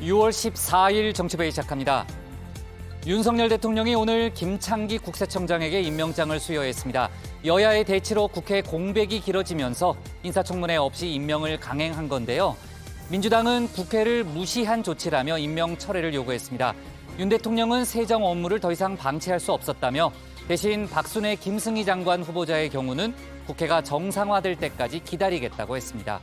6월 14일 정치회의 시작합니다. 윤석열 대통령이 오늘 김창기 국세청장에게 임명장을 수여했습니다. 여야의 대치로 국회 공백이 길어지면서 인사청문회 없이 임명을 강행한 건데요. 민주당은 국회를 무시한 조치라며 임명 철회를 요구했습니다. 윤 대통령은 세정 업무를 더 이상 방치할 수 없었다며 대신 박순애 김승희 장관 후보자의 경우는 국회가 정상화될 때까지 기다리겠다고 했습니다.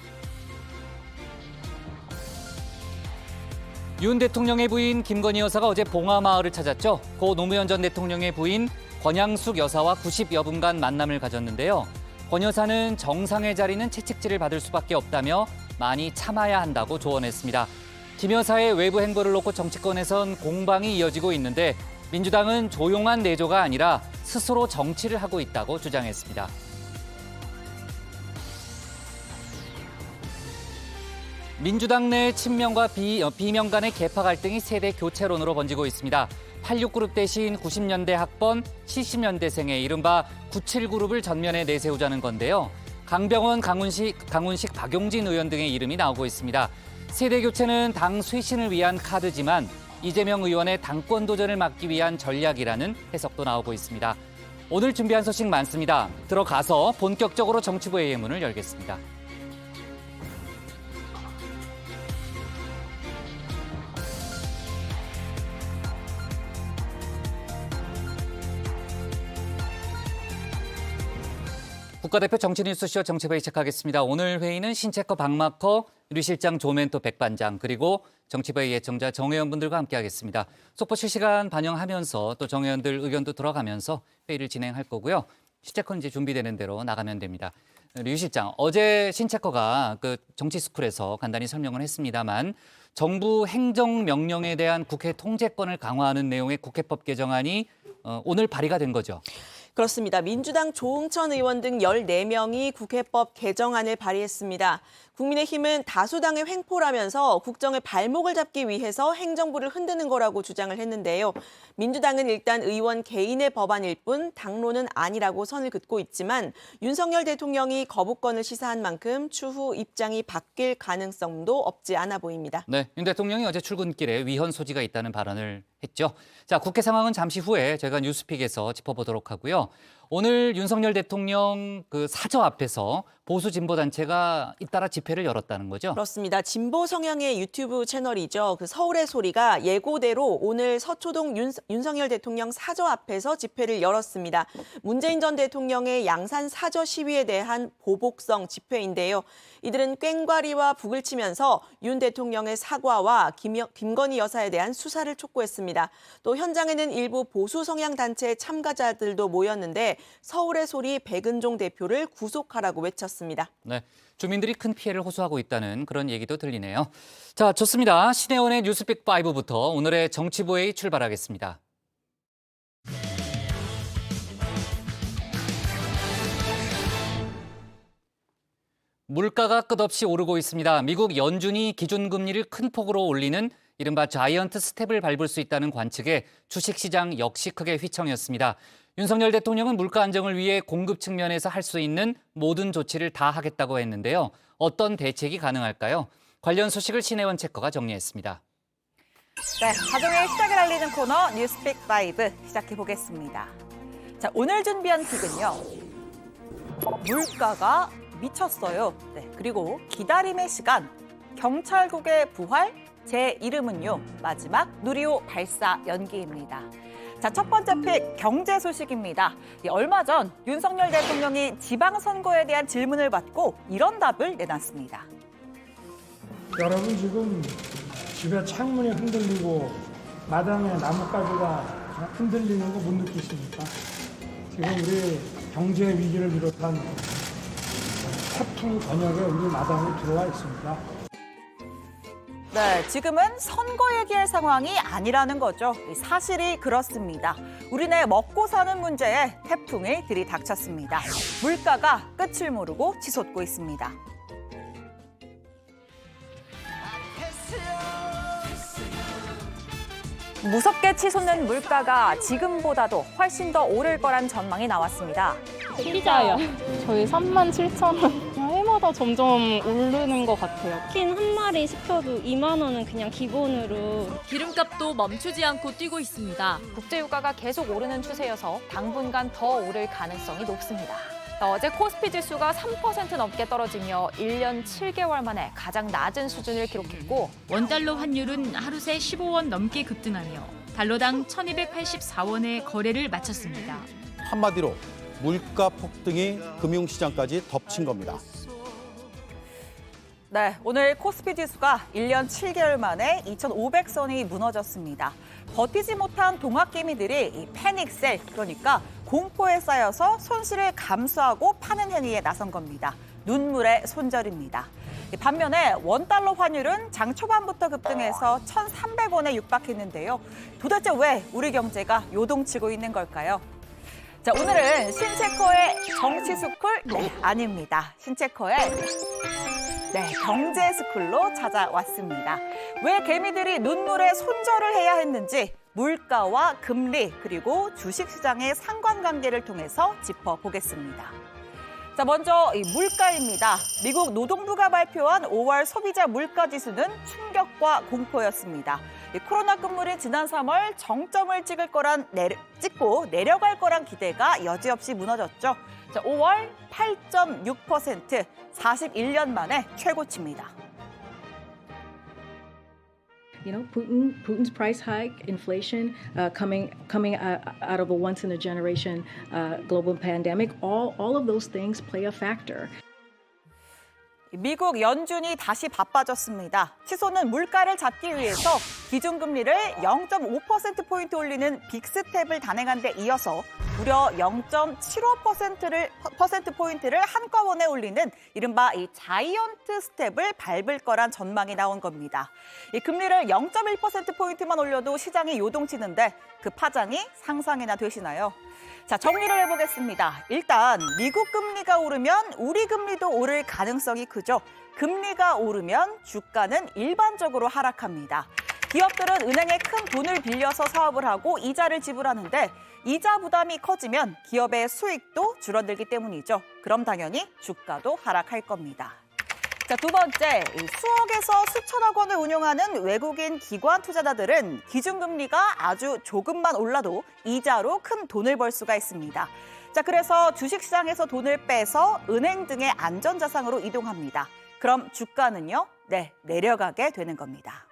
윤 대통령의 부인 김건희 여사가 어제 봉하마을을 찾았죠. 고 노무현 전 대통령의 부인 권양숙 여사와 90여 분간 만남을 가졌는데요. 권 여사는 정상의 자리는 채찍질을 받을 수밖에 없다며 많이 참아야 한다고 조언했습니다. 김 여사의 외부 행보를 놓고 정치권에선 공방이 이어지고 있는데 민주당은 조용한 내조가 아니라 스스로 정치를 하고 있다고 주장했습니다. 민주당 내 친명과 비명 간의 계파 갈등이 세대 교체론으로 번지고 있습니다. 86그룹 대신 90년대 학번, 70년대생의 이른바 97그룹을 전면에 내세우자는 건데요. 강병원, 강훈식, 박용진 의원 등의 이름이 나오고 있습니다. 세대 교체는 당 쇄신을 위한 카드지만 이재명 의원의 당권 도전을 막기 위한 전략이라는 해석도 나오고 있습니다. 오늘 준비한 소식 많습니다. 들어가서 본격적으로 정치부의 예문을 열겠습니다. 국가대표 정치뉴스쇼 정치회의 시작하겠습니다. 오늘 회의는 신체커 박마커, 류 실장 조멘토 백반장, 그리고 정치회의 예청자 정 의원분들과 함께하겠습니다. 속보 실시간 반영하면서 또 정 의원들 의견도 들어가면서 회의를 진행할 거고요. 신체커는 이제 준비되는 대로 나가면 됩니다. 류 실장, 어제 신체커가 정치스쿨에서 간단히 설명을 했습니다만 정부 행정명령에 대한 국회 통제권을 강화하는 내용의 국회법 개정안이 오늘 발의가 된 거죠. 그렇습니다. 민주당 조응천 의원 등 14명이 국회법 개정안을 발의했습니다. 국민의힘은 다수당의 횡포라면서 국정의 발목을 잡기 위해서 행정부를 흔드는 거라고 주장을 했는데요. 민주당은 일단 의원 개인의 법안일 뿐 당론은 아니라고 선을 긋고 있지만 윤석열 대통령이 거부권을 시사한 만큼 추후 입장이 바뀔 가능성도 없지 않아 보입니다. 네, 윤 대통령이 어제 출근길에 위헌 소지가 있다는 발언을 했죠. 자, 국회 상황은 잠시 후에 저희가 뉴스픽에서 짚어보도록 하고요. 오늘 윤석열 대통령 사저 앞에서 보수 진보 단체가 잇따라 집회를 열었다는 거죠? 그렇습니다. 진보 성향의 유튜브 채널이죠. 서울의 소리가 예고대로 오늘 서초동 윤석열 대통령 사저 앞에서 집회를 열었습니다. 문재인 전 대통령의 양산 사저 시위에 대한 보복성 집회인데요. 이들은 꽹과리와 북을 치면서 윤 대통령의 사과와 김건희 여사에 대한 수사를 촉구했습니다. 또 현장에는 일부 보수 성향 단체 참가자들도 모였는데 서울의 소리 백은종 대표를 구속하라고 외쳤습니다. 네, 주민들이 큰 피해를 호소하고 있다는 그런 얘기도 들리네요. 자, 좋습니다. 신혜원의 뉴스픽 5부터 오늘의 정치부회의 출발하겠습니다. 물가가 끝없이 오르고 있습니다. 미국 연준이 기준금리를 큰 폭으로 올리는 이른바 자이언트 스텝을 밟을 수 있다는 관측에 주식시장 역시 크게 휘청였습니다. 윤석열 대통령은 물가 안정을 위해 공급 측면에서 할 수 있는 모든 조치를 다 하겠다고 했는데요. 어떤 대책이 가능할까요? 관련 소식을 신혜원 체커가 정리했습니다. 네, 가정의 시작을 알리는 코너 뉴스픽 5 시작해보겠습니다. 자, 오늘 준비한 픽은요. 물가가 미쳤어요. 네, 그리고 기다림의 시간, 경찰국의 부활, 제 이름은요. 마지막 누리호 발사 연기입니다. 자, 첫 번째 픽 경제 소식입니다. 얼마 전 윤석열 대통령이 지방선거에 대한 질문을 받고 이런 답을 내놨습니다. 여러분 지금 집에 창문이 흔들리고 마당에 나뭇가지가 흔들리는 거 못 느끼십니까? 지금 우리 경제 위기를 비롯한 태풍 번역에 우리 마당에 들어와 있습니다. 네, 지금은 선거 얘기할 상황이 아니라는 거죠. 사실이 그렇습니다. 우리네 먹고 사는 문제에 태풍이 들이닥쳤습니다. 물가가 끝을 모르고 치솟고 있습니다. 무섭게 치솟는 물가가 지금보다도 훨씬 더 오를 거란 전망이 나왔습니다. 피자요. 저희 37,000원. 해먹 해마다 점점 오르는 것 같아요. 치킨 한 마리 시켜도 2만 원은 그냥 기본으로. 기름값도 멈추지 않고 뛰고 있습니다. 국제유가가 계속 오르는 추세여서 당분간 더 오를 가능성이 높습니다. 어제 코스피 지수가 3% 넘게 떨어지며 1년 7개월 만에 가장 낮은 수준을 기록했고 원달러 환율은 하루 새 15원 넘게 급등하며 달러당 1,284원의 거래를 마쳤습니다. 한마디로 물가 폭등이 금융시장까지 덮친 겁니다. 네, 오늘 코스피 지수가 1년 7개월 만에 2,500선이 무너졌습니다. 버티지 못한 동학개미들이 이 패닉셀, 그러니까 공포에 쌓여서 손실을 감수하고 파는 행위에 나선 겁니다. 눈물의 손절입니다. 반면에 원달러 환율은 장 초반부터 급등해서 1,300원에 육박했는데요. 도대체 왜 우리 경제가 요동치고 있는 걸까요? 자, 오늘은 신체커의 정치스쿨? 네, 아닙니다. 신체커의 경제스쿨로 찾아왔습니다. 왜 개미들이 눈물의 손절을 해야 했는지 물가와 금리 그리고 주식시장의 상관관계를 통해서 짚어보겠습니다. 자, 먼저 이 물가입니다. 미국 노동부가 발표한 5월 소비자 물가지수는 충격과 공포였습니다. 코로나 끝물인 지난 3월 정점을 찍고 내려갈 거란 기대가 여지없이 무너졌죠. 자, 5월 8.6%, 41년 만에 최고치입니다. You know, Putin's price hike, inflation, coming out of a once in a generation global pandemic, all of those things play a factor. 미국 연준이 다시 바빠졌습니다. 치솟는 물가를 잡기 위해서 기준금리를 0.5%포인트 올리는 빅스텝을 단행한 데 이어서 무려 0.75%포인트를 한꺼번에 올리는 이른바 이 자이언트 스텝을 밟을 거란 전망이 나온 겁니다. 이 금리를 0.1%포인트만 올려도 시장이 요동치는데 그 파장이 상상이나 되시나요? 자, 정리를 해보겠습니다. 일단 미국 금리가 오르면 우리 금리도 오를 가능성이 크죠. 금리가 오르면 주가는 일반적으로 하락합니다. 기업들은 은행에 큰 돈을 빌려서 사업을 하고 이자를 지불하는데 이자 부담이 커지면 기업의 수익도 줄어들기 때문이죠. 그럼 당연히 주가도 하락할 겁니다. 자, 두 번째, 수억에서 수천억 원을 운용하는 외국인 기관 투자자들은 기준금리가 아주 조금만 올라도 이자로 큰 돈을 벌 수가 있습니다. 자, 그래서 주식시장에서 돈을 빼서 은행 등의 안전자산으로 이동합니다. 그럼 주가는요? 네, 내려가게 되는 겁니다.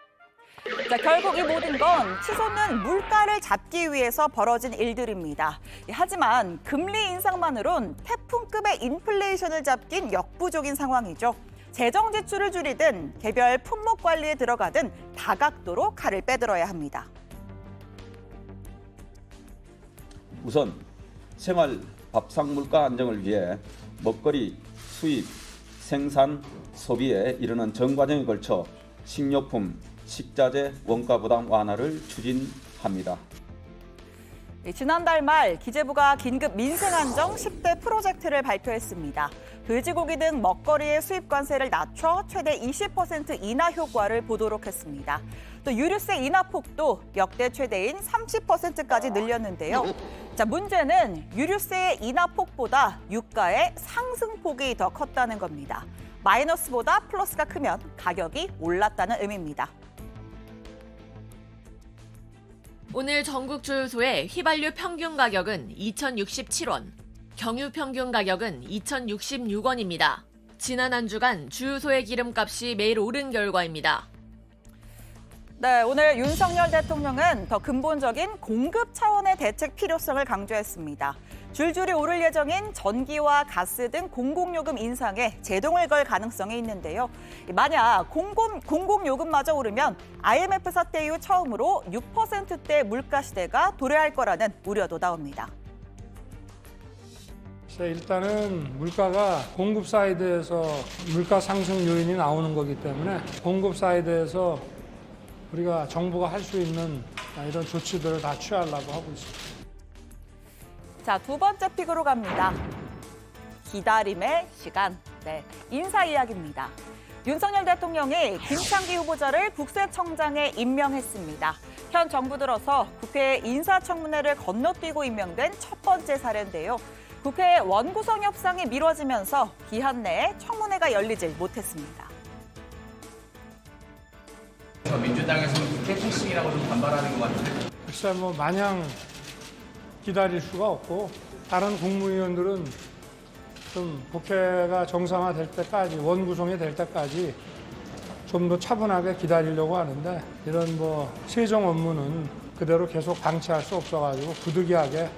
자, 결국 이 모든 건 치솟는 물가를 잡기 위해서 벌어진 일들입니다. 하지만 금리 인상만으론 태풍급의 인플레이션을 잡긴 역부족인 상황이죠. 재정 지출을 줄이든 개별 품목 관리에 들어가든 다각도로 칼을 빼들어야 합니다. 우선 생활 밥상 물가 안정을 위해 먹거리, 수입, 생산, 소비에 이르는 전 과정에 걸쳐 식료품, 식자재 원가 부담 완화를 추진합니다. 지난달 말 기재부가 긴급 민생안정 10대 프로젝트를 발표했습니다. 돼지고기 등 먹거리의 수입 관세를 낮춰 최대 20% 인하 효과를 보도록 했습니다. 또 유류세 인하 폭도 역대 최대인 30%까지 늘렸는데요. 자, 문제는 유류세의 인하 폭보다 유가의 상승폭이 더 컸다는 겁니다. 마이너스보다 플러스가 크면 가격이 올랐다는 의미입니다. 오늘 전국 주유소의 휘발유 평균 가격은 2,067원, 경유 평균 가격은 2,066원입니다. 지난 한 주간 주유소의 기름값이 매일 오른 결과입니다. 네, 오늘 윤석열 대통령은 더 근본적인 공급 차원의 대책 필요성을 강조했습니다. 줄줄이 오를 예정인 전기와 가스 등 공공요금 인상에 제동을 걸 가능성이 있는데요. 만약 공공요금마저 오르면 IMF 사태 이후 처음으로 6%대 물가 시대가 도래할 거라는 우려도 나옵니다. 일단은 물가가 공급 사이드에서 물가 상승 요인이 나오는 거기 때문에 공급 사이드에서 우리가 정부가 할 수 있는 이런 조치들을 다 취하려고 하고 있습니다. 자, 두 번째 픽으로 갑니다. 기다림의 시간. 네, 인사 이야기입니다. 윤석열 대통령이 김창기 후보자를 국세청장에 임명했습니다. 현 정부 들어서 국회 인사청문회를 건너뛰고 임명된 첫 번째 사례인데요. 국회 원구성 협상이 미뤄지면서 기한 내에 청문회가 열리질 못했습니다. 민주당에서는 국회 패싱이라고 좀 반발하는 것 같은데. 글쎄 뭐 마냥 기다릴 수가 없고 다른 국무위원들은 좀 국회가 정상화될 때까지 원구성이 될 때까지 좀 더 차분하게 기다리려고 하는데 이런 뭐 세정 업무는 그대로 계속 방치할 수 없어가지고 부득이하게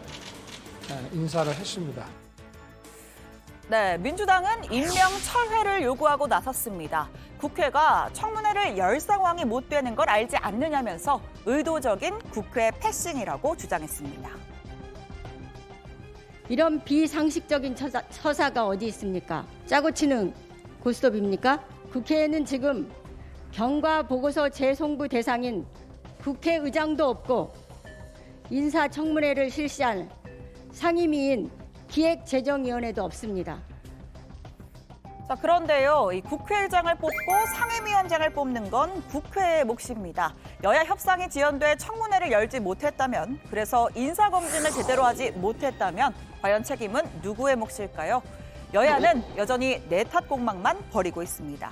인사를 했습니다. 네, 민주당은 임명 철회를 요구하고 나섰습니다. 국회가 청문회를 열 상황이 못 되는 걸 알지 않느냐면서 의도적인 국회 패싱이라고 주장했습니다. 이런 비상식적인 처사가 어디 있습니까? 짜고 치는 고스톱입니까? 국회에는 지금 경과 보고서 재송부 대상인 국회의장도 없고 인사청문회를 실시할 상임위인 기획재정위원회도 없습니다. 자, 그런데요, 이 국회의장을 뽑고 상임위원장을 뽑는 건 국회의 몫입니다. 여야 협상이 지연돼 청문회를 열지 못했다면, 그래서 인사검증을 제대로 하지 못했다면 과연 책임은 누구의 몫일까요? 여야는 여전히 내탓공방만 벌이고 있습니다.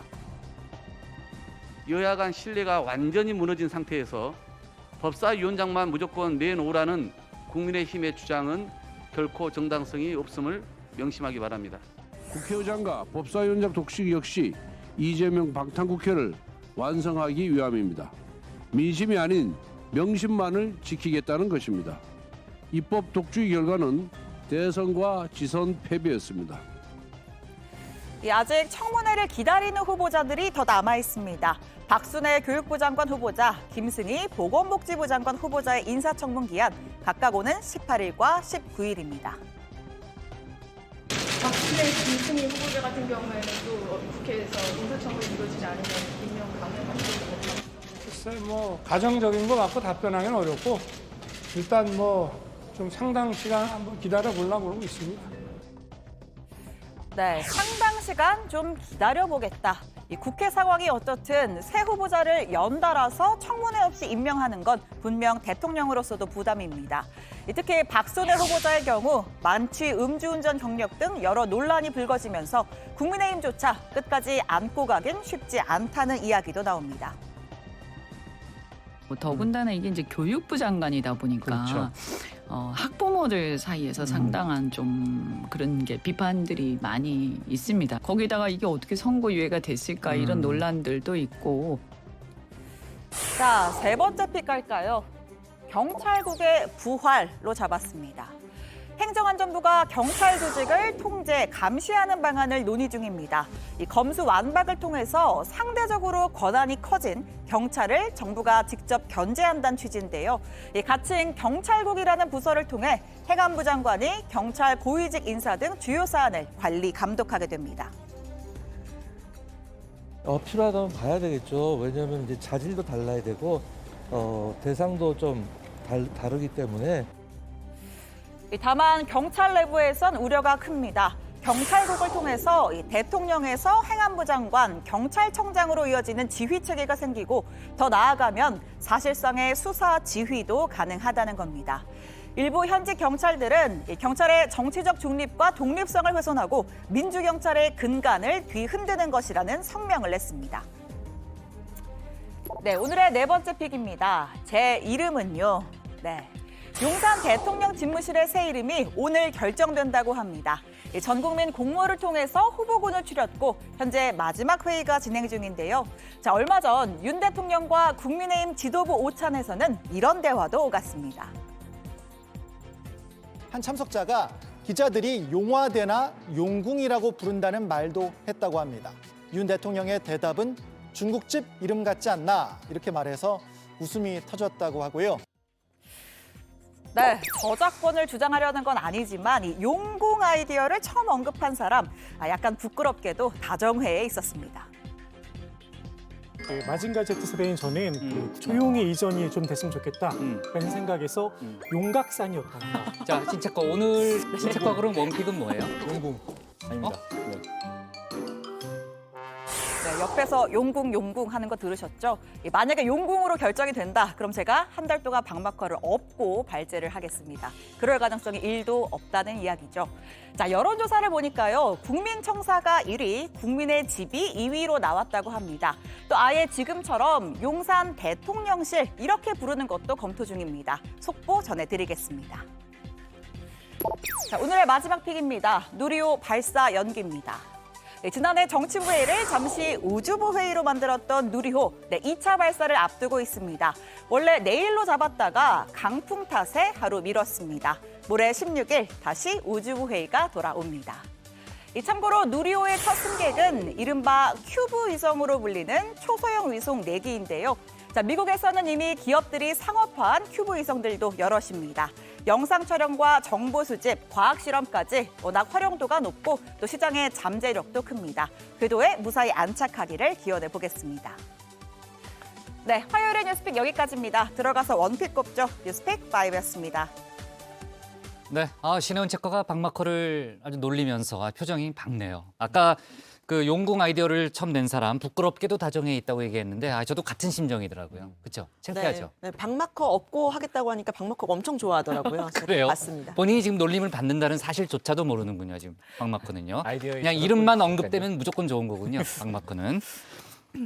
여야 간 신뢰가 완전히 무너진 상태에서 법사위원장만 무조건 내놓으라는 국민의힘의 주장은 결코 정당성이 없음을 명심하기 바랍니다. 국회의장과 법사위원장 독식 역시 이재명 방탄국회를 완성하기 위함입니다. 민심이 아닌 명심만을 지키겠다는 것입니다. 입법 독주의 결과는 대선과 지선 패배였습니다. 아직 청문회를 기다리는 후보자들이 더 남아 있습니다. 박순애 교육부 장관 후보자, 김승희 보건복지부 장관 후보자의 인사청문 기한 각각 오는 18일과 19일입니다. 박순애, 김승희 후보자 같은 경우에는 또 국회에서 인사청문이 이루어지지 않으면 임명 가능하실 건가요? 글쎄 뭐 가정적인 거 갖고 답변하기는 어렵고 일단 뭐 좀 상당 시간 한번 기다려 보려고 그러고 있습니다. 네, 상당 시간 좀 기다려보겠다. 이 국회 상황이 어떻든 새 후보자를 연달아서 청문회 없이 임명하는 건 분명 대통령으로서도 부담입니다. 특히 박순애 후보자의 경우 만취, 음주운전 경력 등 여러 논란이 불거지면서 국민의힘조차 끝까지 안고 가긴 쉽지 않다는 이야기도 나옵니다. 더군다나 이게 이제 교육부 장관이다 보니까 그렇죠. 학부모들 사이에서 상당한 좀 그런 게 비판들이 많이 있습니다. 거기다가 이게 어떻게 선고유예가 됐을까 이런 논란들도 있고. 자, 세 번째 픽 갈까요? 경찰국의 부활로 잡았습니다. 행정안전부가 경찰 조직을 통제, 감시하는 방안을 논의 중입니다. 이 검수 완박을 통해서 상대적으로 권한이 커진 경찰을 정부가 직접 견제한다는 취지인데요. 이 가칭 경찰국이라는 부서를 통해 행안부 장관이 경찰 고위직 인사 등 주요 사안을 관리, 감독하게 됩니다. 필요하다면 봐야 되겠죠. 왜냐하면 이제 자질도 달라야 되고 대상도 좀 다르기 때문에. 다만 경찰 내부에선 우려가 큽니다. 경찰국을 통해서 대통령에서 행안부 장관, 경찰청장으로 이어지는 지휘 체계가 생기고 더 나아가면 사실상의 수사 지휘도 가능하다는 겁니다. 일부 현직 경찰들은 경찰의 정치적 중립과 독립성을 훼손하고 민주경찰의 근간을 뒤흔드는 것이라는 성명을 냈습니다. 네, 오늘의 네 번째 픽입니다. 제 이름은요. 네. 용산 대통령 집무실의 새 이름이 오늘 결정된다고 합니다. 전 국민 공모를 통해서 후보군을 추렸고 현재 마지막 회의가 진행 중인데요. 자, 얼마 전 윤 대통령과 국민의힘 지도부 오찬에서는 이런 대화도 오갔습니다. 한 참석자가 기자들이 용화대나 용궁이라고 부른다는 말도 했다고 합니다. 윤 대통령의 대답은 중국집 이름 같지 않나 이렇게 말해서 웃음이 터졌다고 하고요. 네, 저작권을 주장하려는 건 아니지만 이 용궁 아이디어를 처음 언급한 사람, 약간 부끄럽게도 다정회에 있었습니다. 마징가 Z 세대인 저는 조용히 이전이 좀 됐으면 좋겠다라는 생각에서 용각산이었다. 자, 신채거 오늘 신채거 그럼 원픽은 뭐예요? 용궁 아닙니다. 옆에서 용궁 하는 거 들으셨죠? 만약에 용궁으로 결정이 된다, 그럼 제가 한 달 동안 박마커를 업고 발제를 하겠습니다. 그럴 가능성이 1도 없다는 이야기죠. 자, 여론조사를 보니까요. 국민청사가 1위, 국민의 집이 2위로 나왔다고 합니다. 또 아예 지금처럼 용산 대통령실 이렇게 부르는 것도 검토 중입니다. 속보 전해드리겠습니다. 자, 오늘의 마지막 픽입니다. 누리호 발사 연기입니다. 지난해 정치부회의를 잠시 우주부회의로 만들었던 누리호 2차 발사를 앞두고 있습니다. 원래 내일로 잡았다가 강풍 탓에 하루 미뤘습니다. 모레 16일 다시 우주부회의가 돌아옵니다. 참고로 누리호의 첫 승객은 이른바 큐브 위성으로 불리는 초소형 위성 4기인데요. 자, 미국에서는 이미 기업들이 상업화한 큐브 위성들도 여럿입니다. 영상 촬영과 정보 수집, 과학 실험까지 워낙 활용도가 높고 또 시장의 잠재력도 큽니다. 궤도에 무사히 안착하기를 기원해 보겠습니다. 네, 화요일의 뉴스픽 여기까지입니다. 들어가서 원픽 꼽죠. 뉴스픽 5였습니다. 네, 신혜원 체커가 박마커를 아주 놀리면서 표정이 밝네요. 아까 그 용궁 아이디어를 처음 낸 사람 부끄럽게도 다정해 있다고 얘기했는데 저도 같은 심정이더라고요. 그렇죠? 창피하죠? 네, 박마커 업고 하겠다고 하니까 박마커가 엄청 좋아하더라고요. 그래요? 맞습니다. 본인이 지금 놀림을 받는다는 사실조차도 모르는군요. 지금 박마커는요. 아이디어에 그냥 이름만 언급되면 무조건 좋은 거군요. 박마커는.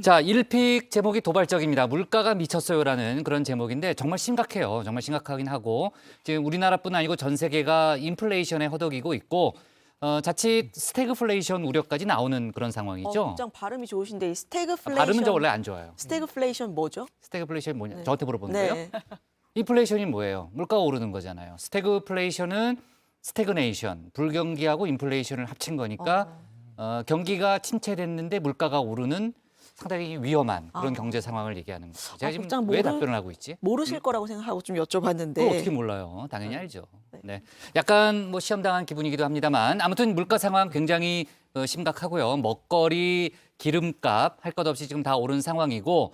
자, 1픽 제목이 도발적입니다. 물가가 미쳤어요라는 그런 제목인데 정말 심각해요. 정말 심각하긴 하고 지금 우리나라뿐 아니고 전 세계가 인플레이션에 허덕이고 있고 자칫 스태그플레이션 우려까지 나오는 그런 상황이죠. 굉장히 발음이 좋으신데 이 스태그플레이션. 발음은 저 원래 안 좋아요. 스태그플레이션 뭐죠? 스태그플레이션이 뭐냐? 네. 저한테 물어보는 네. 거예요? 인플레이션이 뭐예요? 물가가 오르는 거잖아요. 스태그플레이션은 스태그네이션, 불경기하고 인플레이션을 합친 거니까 경기가 침체됐는데 물가가 오르는 상당히 위험한 그런 경제 상황을 얘기하는 거죠. 제가 지금 왜 답변을 하고 있지? 모르실 거라고 생각하고 좀 여쭤봤는데. 그걸 어떻게 몰라요? 당연히 알죠. 네, 약간 뭐 시험당한 기분이기도 합니다만 아무튼 물가 상황 굉장히 심각하고요. 먹거리, 기름값 할 것 없이 지금 다 오른 상황이고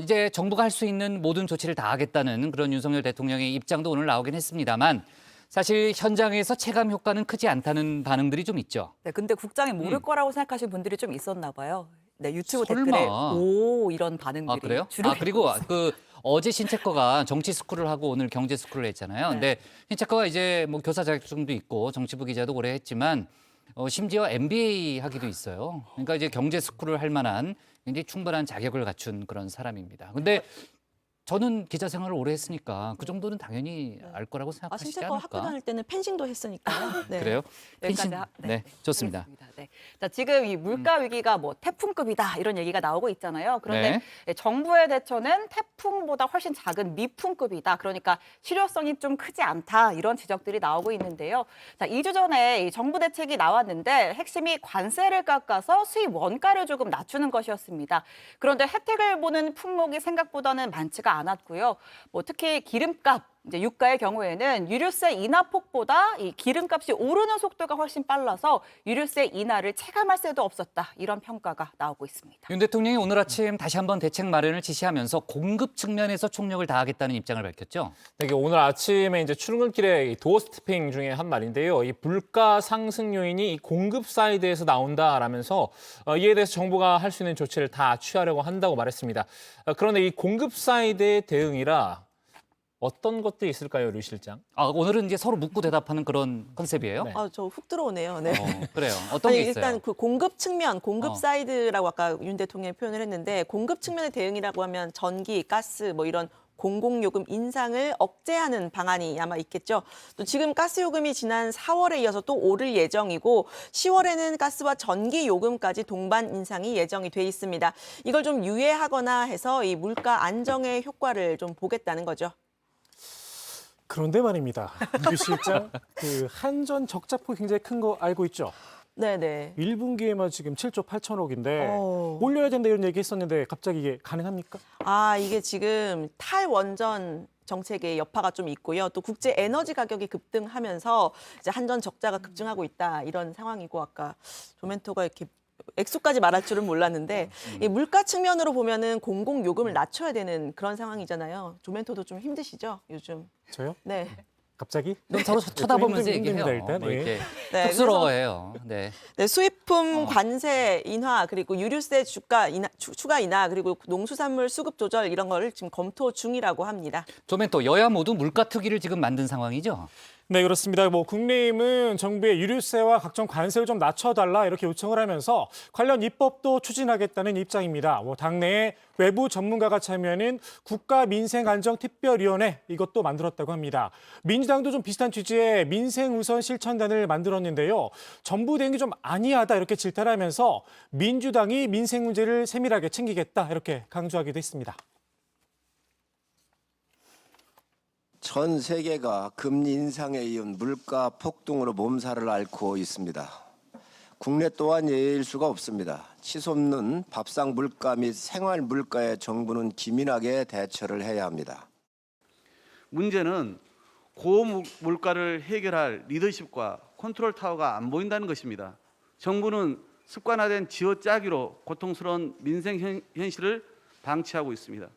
이제 정부가 할 수 있는 모든 조치를 다 하겠다는 그런 윤석열 대통령의 입장도 오늘 나오긴 했습니다만 사실 현장에서 체감 효과는 크지 않다는 반응들이 좀 있죠. 네, 근데 국장이 모를 거라고 생각하시는 분들이 좀 있었나 봐요. 네, 유튜브 설마. 댓글에 오 이런 반응들이. 그래요? 주로 그리고 어제 신체커가 정치 스쿨을 하고 오늘 경제 스쿨을 했잖아요. 근데 신체커가 이제 뭐 교사 자격증도 있고 정치부 기자도 오래 했지만 심지어 MBA 하기도 있어요. 그러니까 이제 경제 스쿨을 할 만한 굉장히 충분한 자격을 갖춘 그런 사람입니다. 근데 저는 기자 생활을 오래 했으니까 그 정도는 당연히 알 거라고 생각하시지 신체커 않을까? 학교 다닐 때는 펜싱도 했으니까. 네. 그래요? 여기까지 펜싱? 네. 네, 좋습니다. 네. 자, 지금 이 물가 위기가 뭐 태풍급이다 이런 얘기가 나오고 있잖아요. 그런데 정부의 대처는 태풍보다 훨씬 작은 미풍급이다. 그러니까 실효성이 좀 크지 않다 이런 지적들이 나오고 있는데요. 자, 2주 전에 이 정부 대책이 나왔는데 핵심이 관세를 깎아서 수입 원가를 조금 낮추는 것이었습니다. 그런데 혜택을 보는 품목이 생각보다는 많지가 않았고요. 뭐 특히 기름값, 이제 유가의 경우에는 유류세 인하 폭보다 이 기름값이 오르는 속도가 훨씬 빨라서 유류세 인하를 체감할 새도 없었다. 이런 평가가 나오고 있습니다. 윤 대통령이 오늘 아침 다시 한번 대책 마련을 지시하면서 공급 측면에서 총력을 다하겠다는 입장을 밝혔죠. 네, 이게 오늘 아침에 이제 출근길에 도어 스태핑 중에 한 말인데요. 이 물가 상승 요인이 이 공급 사이드에서 나온다라면서 이에 대해서 정부가 할 수 있는 조치를 다 취하려고 한다고 말했습니다. 그런데 이 공급 사이드의 대응이라 어떤 것들이 있을까요, 류 실장? 오늘은 이제 서로 묻고 대답하는 그런 컨셉이에요? 네. 저 훅 들어오네요. 네. 그래요. 어떤 게 있어요? 일단 그 공급 측면, 공급 사이드라고 아까 윤 대통령이 표현을 했는데 공급 측면의 대응이라고 하면 전기, 가스 뭐 이런 공공요금 인상을 억제하는 방안이 아마 있겠죠. 또 지금 가스요금이 지난 4월에 이어서 또 오를 예정이고 10월에는 가스와 전기 요금까지 동반 인상이 예정이 돼 있습니다. 이걸 좀 유예하거나 해서 이 물가 안정의 효과를 좀 보겠다는 거죠. 그런데 말입니다. 유 실장, 그 한전 적자폭 굉장히 큰 거 알고 있죠? 네네. 1분기에만 지금 7조 8천억인데 올려야 된다 이런 얘기 했었는데 갑자기 이게 가능합니까? 이게 지금 탈원전 정책의 여파가 좀 있고요. 또 국제 에너지 가격이 급등하면서 이제 한전 적자가 급증하고 있다 이런 상황이고 아까 조멘토가 이렇게 액수까지 말할 줄은 몰랐는데 이 물가 측면으로 보면은 공공 요금을 낮춰야 되는 그런 상황이잖아요. 조멘토도 좀 힘드시죠 요즘? 저요? 네. 갑자기? 그럼 서로 쳐다보면서 힘듭니다, 얘기해요. 일단. 뭐 예. 이렇게 네, 쑥스러워해요. 네. 네, 수입품 관세 인하 그리고 유류세 주가 인하, 추가 인하 그리고 농수산물 수급 조절 이런 거를 지금 검토 중이라고 합니다. 좀엔 또 여야 모두 물가 투기를 지금 만든 상황이죠. 네, 그렇습니다. 국민의힘은 정부의 유류세와 각종 관세를 좀 낮춰달라 이렇게 요청을 하면서 관련 입법도 추진하겠다는 입장입니다. 당내에 외부 전문가가 참여하는 국가민생안정특별위원회 이것도 만들었다고 합니다. 민주당도 좀 비슷한 취지의 민생우선 실천단을 만들었는데요. 전부 대응이 좀 아니하다 이렇게 질타하면서 민주당이 민생 문제를 세밀하게 챙기겠다 이렇게 강조하기도 했습니다. 전 세계가 금리 인상에 이은 물가 폭등으로 몸살을 앓고 있습니다. 국내 또한 예외일 수가 없습니다. 치솟는 밥상 물가 및 생활 물가에 정부는 기민하게 대처를 해야 합니다. 문제는 고물가를 해결할 리더십과 컨트롤 타워가 안 보인다는 것입니다. 정부는 습관화된 쥐어짜기로 고통스러운 민생 현실을 방치하고 있습니다.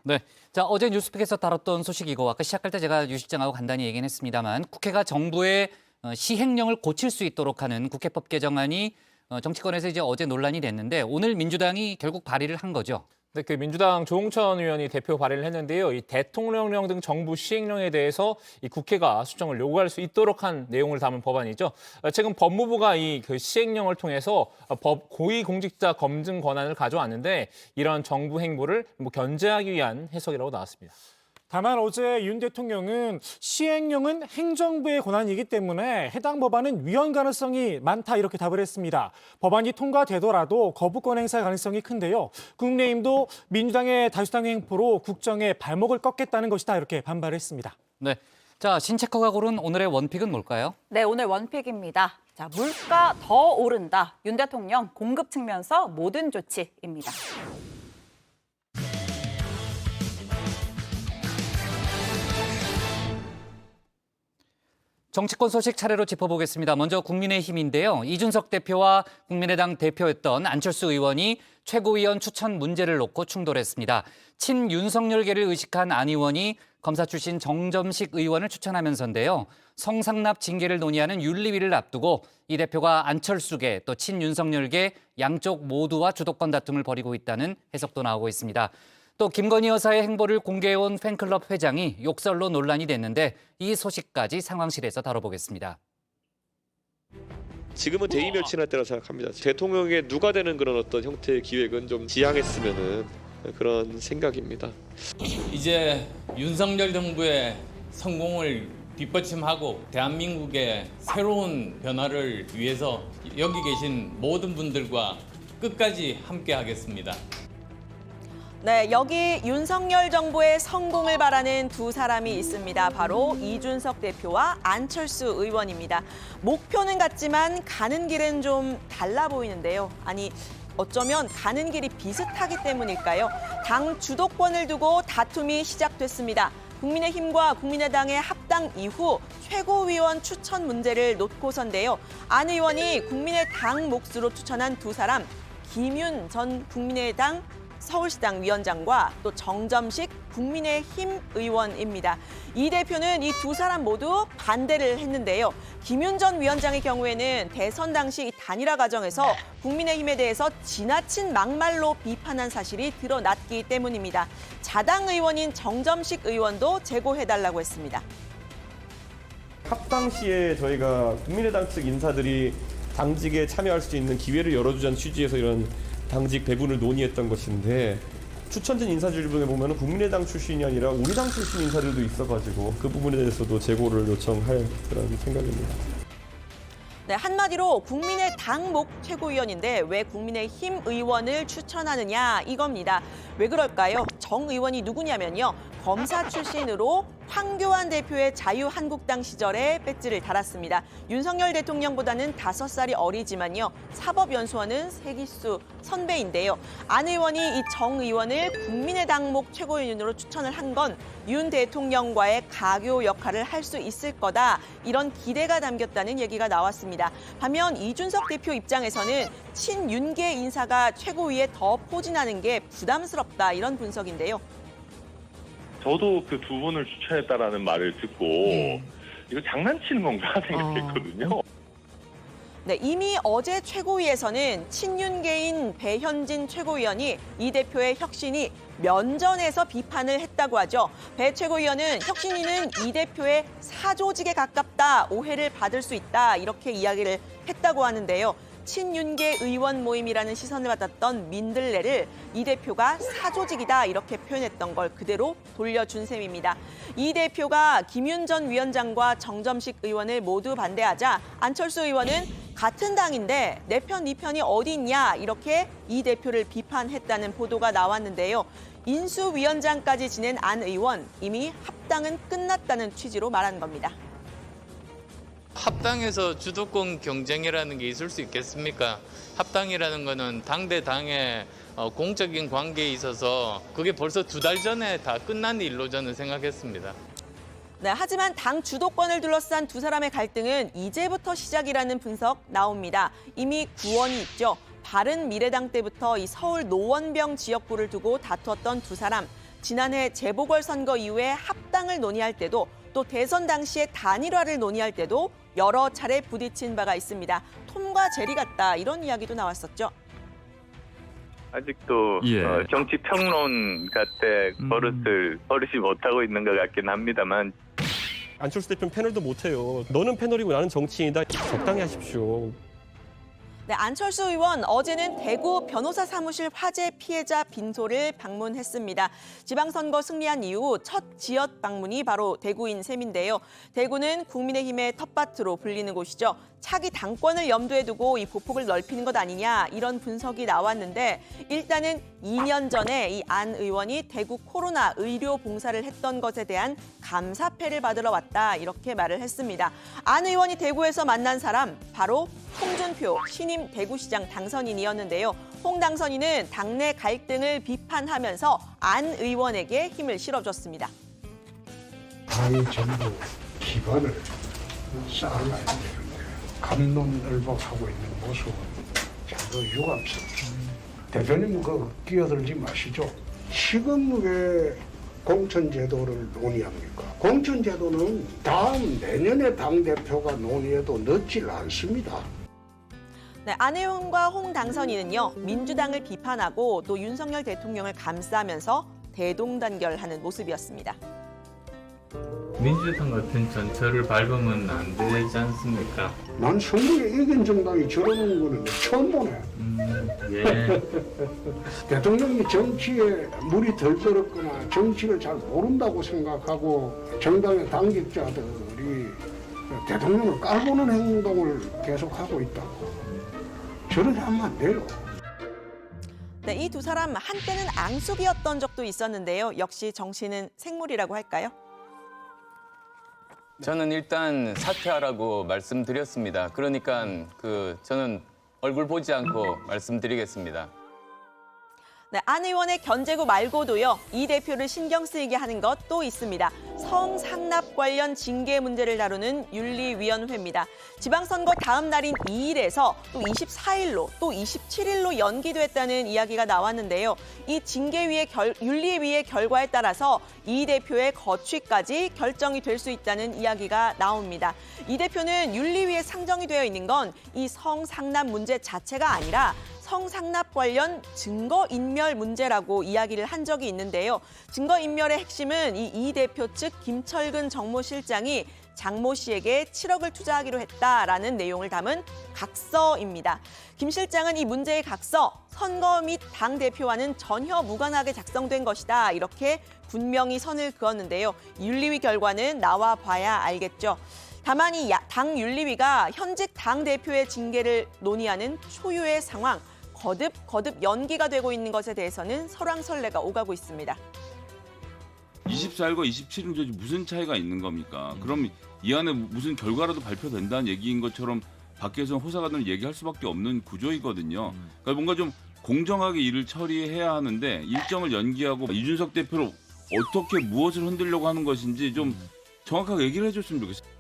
네, 자 어제 뉴스픽에서 다뤘던 소식이고 아까 시작할 때 제가 유 실장하고 간단히 얘기는 했습니다만 국회가 정부의 시행령을 고칠 수 있도록 하는 국회법 개정안이 정치권에서 이제 어제 논란이 됐는데 오늘 민주당이 결국 발의를 한 거죠. 네, 그 민주당 조홍천 의원이 대표 발의를 했는데요. 이 대통령령 등 정부 시행령에 대해서 이 국회가 수정을 요구할 수 있도록 한 내용을 담은 법안이죠. 최근 법무부가 이 그 시행령을 통해서 고위공직자 검증 권한을 가져왔는데 이런 정부 행보를 견제하기 위한 해석이라고 나왔습니다. 다만 어제 윤 대통령은 시행령은 행정부의 권한이기 때문에 해당 법안은 위헌 가능성이 많다 이렇게 답을 했습니다. 법안이 통과되더라도 거부권 행사 가능성이 큰데요. 국민의힘도 민주당의 다수당 횡포로 국정에 발목을 꺾겠다는 것이다 이렇게 반발했습니다. 네, 자 신체커가 고른 오늘의 원픽은 뭘까요? 네, 오늘 원픽입니다. 자, 물가 더 오른다. 윤 대통령 공급 측면서 모든 조치입니다. 정치권 소식 차례로 짚어보겠습니다. 먼저 국민의힘인데요. 이준석 대표와 국민의당 대표였던 안철수 의원이 최고위원 추천 문제를 놓고 충돌했습니다. 친윤석열계를 의식한 안 의원이 검사 출신 정점식 의원을 추천하면서인데요. 성상납 징계를 논의하는 윤리위를 앞두고 이 대표가 안철수계 또 친윤석열계 양쪽 모두와 주도권 다툼을 벌이고 있다는 해석도 나오고 있습니다. 또 김건희 여사의 행보를 공개해온 팬클럽 회장이 욕설로 논란이 됐는데 이 소식까지 상황실에서 다뤄보겠습니다. 지금은 대의멸친할 때라고 생각합니다. 대통령에 누가 되는 그런 어떤 형태의 기획은 좀 지양했으면은 그런 생각입니다. 이제 윤석열 정부의 성공을 뒷받침하고 대한민국의 새로운 변화를 위해서 여기 계신 모든 분들과 끝까지 함께하겠습니다. 네, 여기 윤석열 정부의 성공을 바라는 두 사람이 있습니다. 바로 이준석 대표와 안철수 의원입니다. 목표는 같지만 가는 길은 좀 달라 보이는데요. 아니, 어쩌면 가는 길이 비슷하기 때문일까요? 당 주도권을 두고 다툼이 시작됐습니다. 국민의힘과 국민의당의 합당 이후 최고위원 추천 문제를 놓고선데요. 안 의원이 국민의당 몫으로 추천한 두 사람, 김윤 전 국민의당 서울시당 위원장과 또 정점식 국민의힘 의원입니다. 이 대표는 이 두 사람 모두 반대를 했는데요. 김윤 전 위원장의 경우에는 대선 당시 이 단일화 과정에서 국민의힘에 대해서 지나친 막말로 비판한 사실이 드러났기 때문입니다. 자당 의원인 정점식 의원도 제고해달라고 했습니다. 합당 시에 저희가 국민의당 측 인사들이 당직에 참여할 수 있는 기회를 열어주자는 취지에서 이런 당직 배분을 논의했던 것인데 추천진 인사들 중에 보면 국민의당 출신이 아니라 우리 당 출신 인사들도 있어가지고 그 부분에 대해서도 재고를 요청할 그런 생각입니다. 네, 한마디로 국민의당 목 최고위원인데 왜 국민의힘 의원을 추천하느냐 이겁니다. 왜 그럴까요? 정 의원이 누구냐면요. 검사 출신으로 황교안 대표의 자유한국당 시절에 배지를 달았습니다. 윤석열 대통령보다는 5살이 어리지만요. 사법연수원은 세기수 선배인데요. 안 의원이 이 정 의원을 국민의당 목 최고위원으로 추천을 한 건 윤 대통령과의 가교 역할을 할 수 있을 거다. 이런 기대가 담겼다는 얘기가 나왔습니다. 반면 이준석 대표 입장에서는 친윤계 인사가 최고위에 더 포진하는 게 부담스럽다. 이런 분석인데요. 저도 그 두 분을 추천했다라는 말을 듣고 이거 장난치는 건가 생각했거든요. 네, 이미 어제 최고위에서는 친윤계인 배현진 최고위원이 이 대표의 혁신이 면전에서 비판을 했다고 하죠. 배 최고위원은 혁신위는 이 대표의 사조직에 가깝다, 오해를 받을 수 있다 이렇게 이야기를 했다고 하는데요. 친윤계 의원 모임이라는 시선을 받았던 민들레를 이 대표가 사조직이다 이렇게 표현했던 걸 그대로 돌려준 셈입니다. 이 대표가 김윤 전 위원장과 정점식 의원을 모두 반대하자 안철수 의원은 같은 당인데 내 편, 네 편이 어디 있냐 이렇게 이 대표를 비판했다는 보도가 나왔는데요. 인수위원장까지 지낸 안 의원 이미 합당은 끝났다는 취지로 말한 겁니다. 합당에서 주도권 경쟁이라는 게 있을 수 있겠습니까? 합당이라는 거는 당 대 당의 공적인 관계에 있어서 그게 벌써 2달 전에 다 끝난 일로 저는 생각했습니다. 네, 하지만 당 주도권을 둘러싼 두 사람의 갈등은 이제부터 시작이라는 분석 나옵니다. 이미 구원이 있죠. 바른미래당 때부터 이 서울 노원병 지역구를 두고 다투었던 두 사람. 지난해 재보궐선거 이후에 합당을 논의할 때도 또 대선 당시에 단일화를 논의할 때도 여러 차례 부딪힌 바가 있습니다. 톰과 제리 같다 이런 이야기도 나왔었죠. 아직도 정치 평론 같은 버릇이 못하고 있는 것 같긴 합니다만 안철수 대표는 패널도 못해요. 너는 패널이고 나는 정치인이다. 적당히 하십시오. 네, 안철수 의원 어제는 대구 변호사 사무실 화재 피해자 빈소를 방문했습니다. 지방선거 승리한 이후 첫 지역 방문이 바로 대구인 셈인데요. 대구는 국민의힘의 텃밭으로 불리는 곳이죠. 차기 당권을 염두에 두고 이 보폭을 넓히는 것 아니냐 이런 분석이 나왔는데 일단은 2년 전에 이 안 의원이 대구 코로나 의료 봉사를 했던 것에 대한 감사패를 받으러 왔다 이렇게 말을 했습니다. 안 의원이 대구에서 만난 사람 바로 홍준표 신임 대구시장 당선인이었는데요. 홍 당선인은 당내 갈등을 비판하면서 안 의원에게 힘을 실어줬습니다. 당 정부 기반을 쌓아가야 되는데 갑론을박하고 있는 모습은 참으로 유감스럽습니다. 대표님 끼어들지 마시죠. 지금 왜 공천제도를 논의합니까? 공천제도는 다음 내년에 당대표가 논의해도 늦질 않습니다. 네, 안 의원과 홍 당선인은요. 민주당을 비판하고 또 윤석열 대통령을 감싸면서 대동단결하는 모습이었습니다. 민주당 같은 전철을 밟으면 안 되지 않습니까? 난 선거에 이긴 정당이 저러는 거는 처음 보네. 예. 대통령이 정치에 물이 덜 들었거나 정치를 잘 모른다고 생각하고 정당의 당직자들이 대통령을 깔보는 행동을 계속하고 있다고. 저렇게 하면 안 돼요. 네, 이 두 사람 한때는 앙숙이었던 적도 있었는데요. 역시 정치는 생물이라고 할까요? 저는 일단 사퇴하라고 말씀드렸습니다. 그러니까 저는 얼굴 보지 않고 말씀드리겠습니다. 네, 안 의원의 견제구 말고도요. 이 대표를 신경 쓰이게 하는 것 또 있습니다. 성상납 관련 징계 문제를 다루는 윤리위원회입니다. 지방선거 다음 날인 2일에서 또 24일로 또 27일로 연기됐다는 이야기가 나왔는데요. 이 윤리위의 결과에 따라서 이 대표의 거취까지 결정이 될 수 있다는 이야기가 나옵니다. 이 대표는 윤리위에 상정이 되어 있는 건 이 성상납 문제 자체가 아니라 성상납 관련 증거인멸 문제라고 이야기를 한 적이 있는데요. 증거인멸의 핵심은 이 대표 측 김철근 정무실장이 장모 씨에게 7억을 투자하기로 했다라는 내용을 담은 각서입니다. 김 실장은 이 문제의 각서, 선거 및 당대표와는 전혀 무관하게 작성된 것이다. 이렇게 분명히 선을 그었는데요. 윤리위 결과는 나와 봐야 알겠죠. 다만 이 당 윤리위가 현직 당대표의 징계를 논의하는 초유의 상황, 거듭 연기가 되고 있는 것에 대해서는 설왕설래가 오가고 있습니다. 24일과 27일 무슨 차이가 있는 겁니까? 그럼 이 안에 무슨 결과라도 발표된다는 얘기인 것처럼 밖에서 호사가들 얘기할 수밖에 없는 구조이거든요. 그러니까 뭔가 좀 공정하게 일을 처리해야 하는데 일정을 연기하고 이준석 대표를 어떻게 무엇을 흔들려고 하는 것인지 좀 정확하게 얘기를 해줬으면 좋겠어요.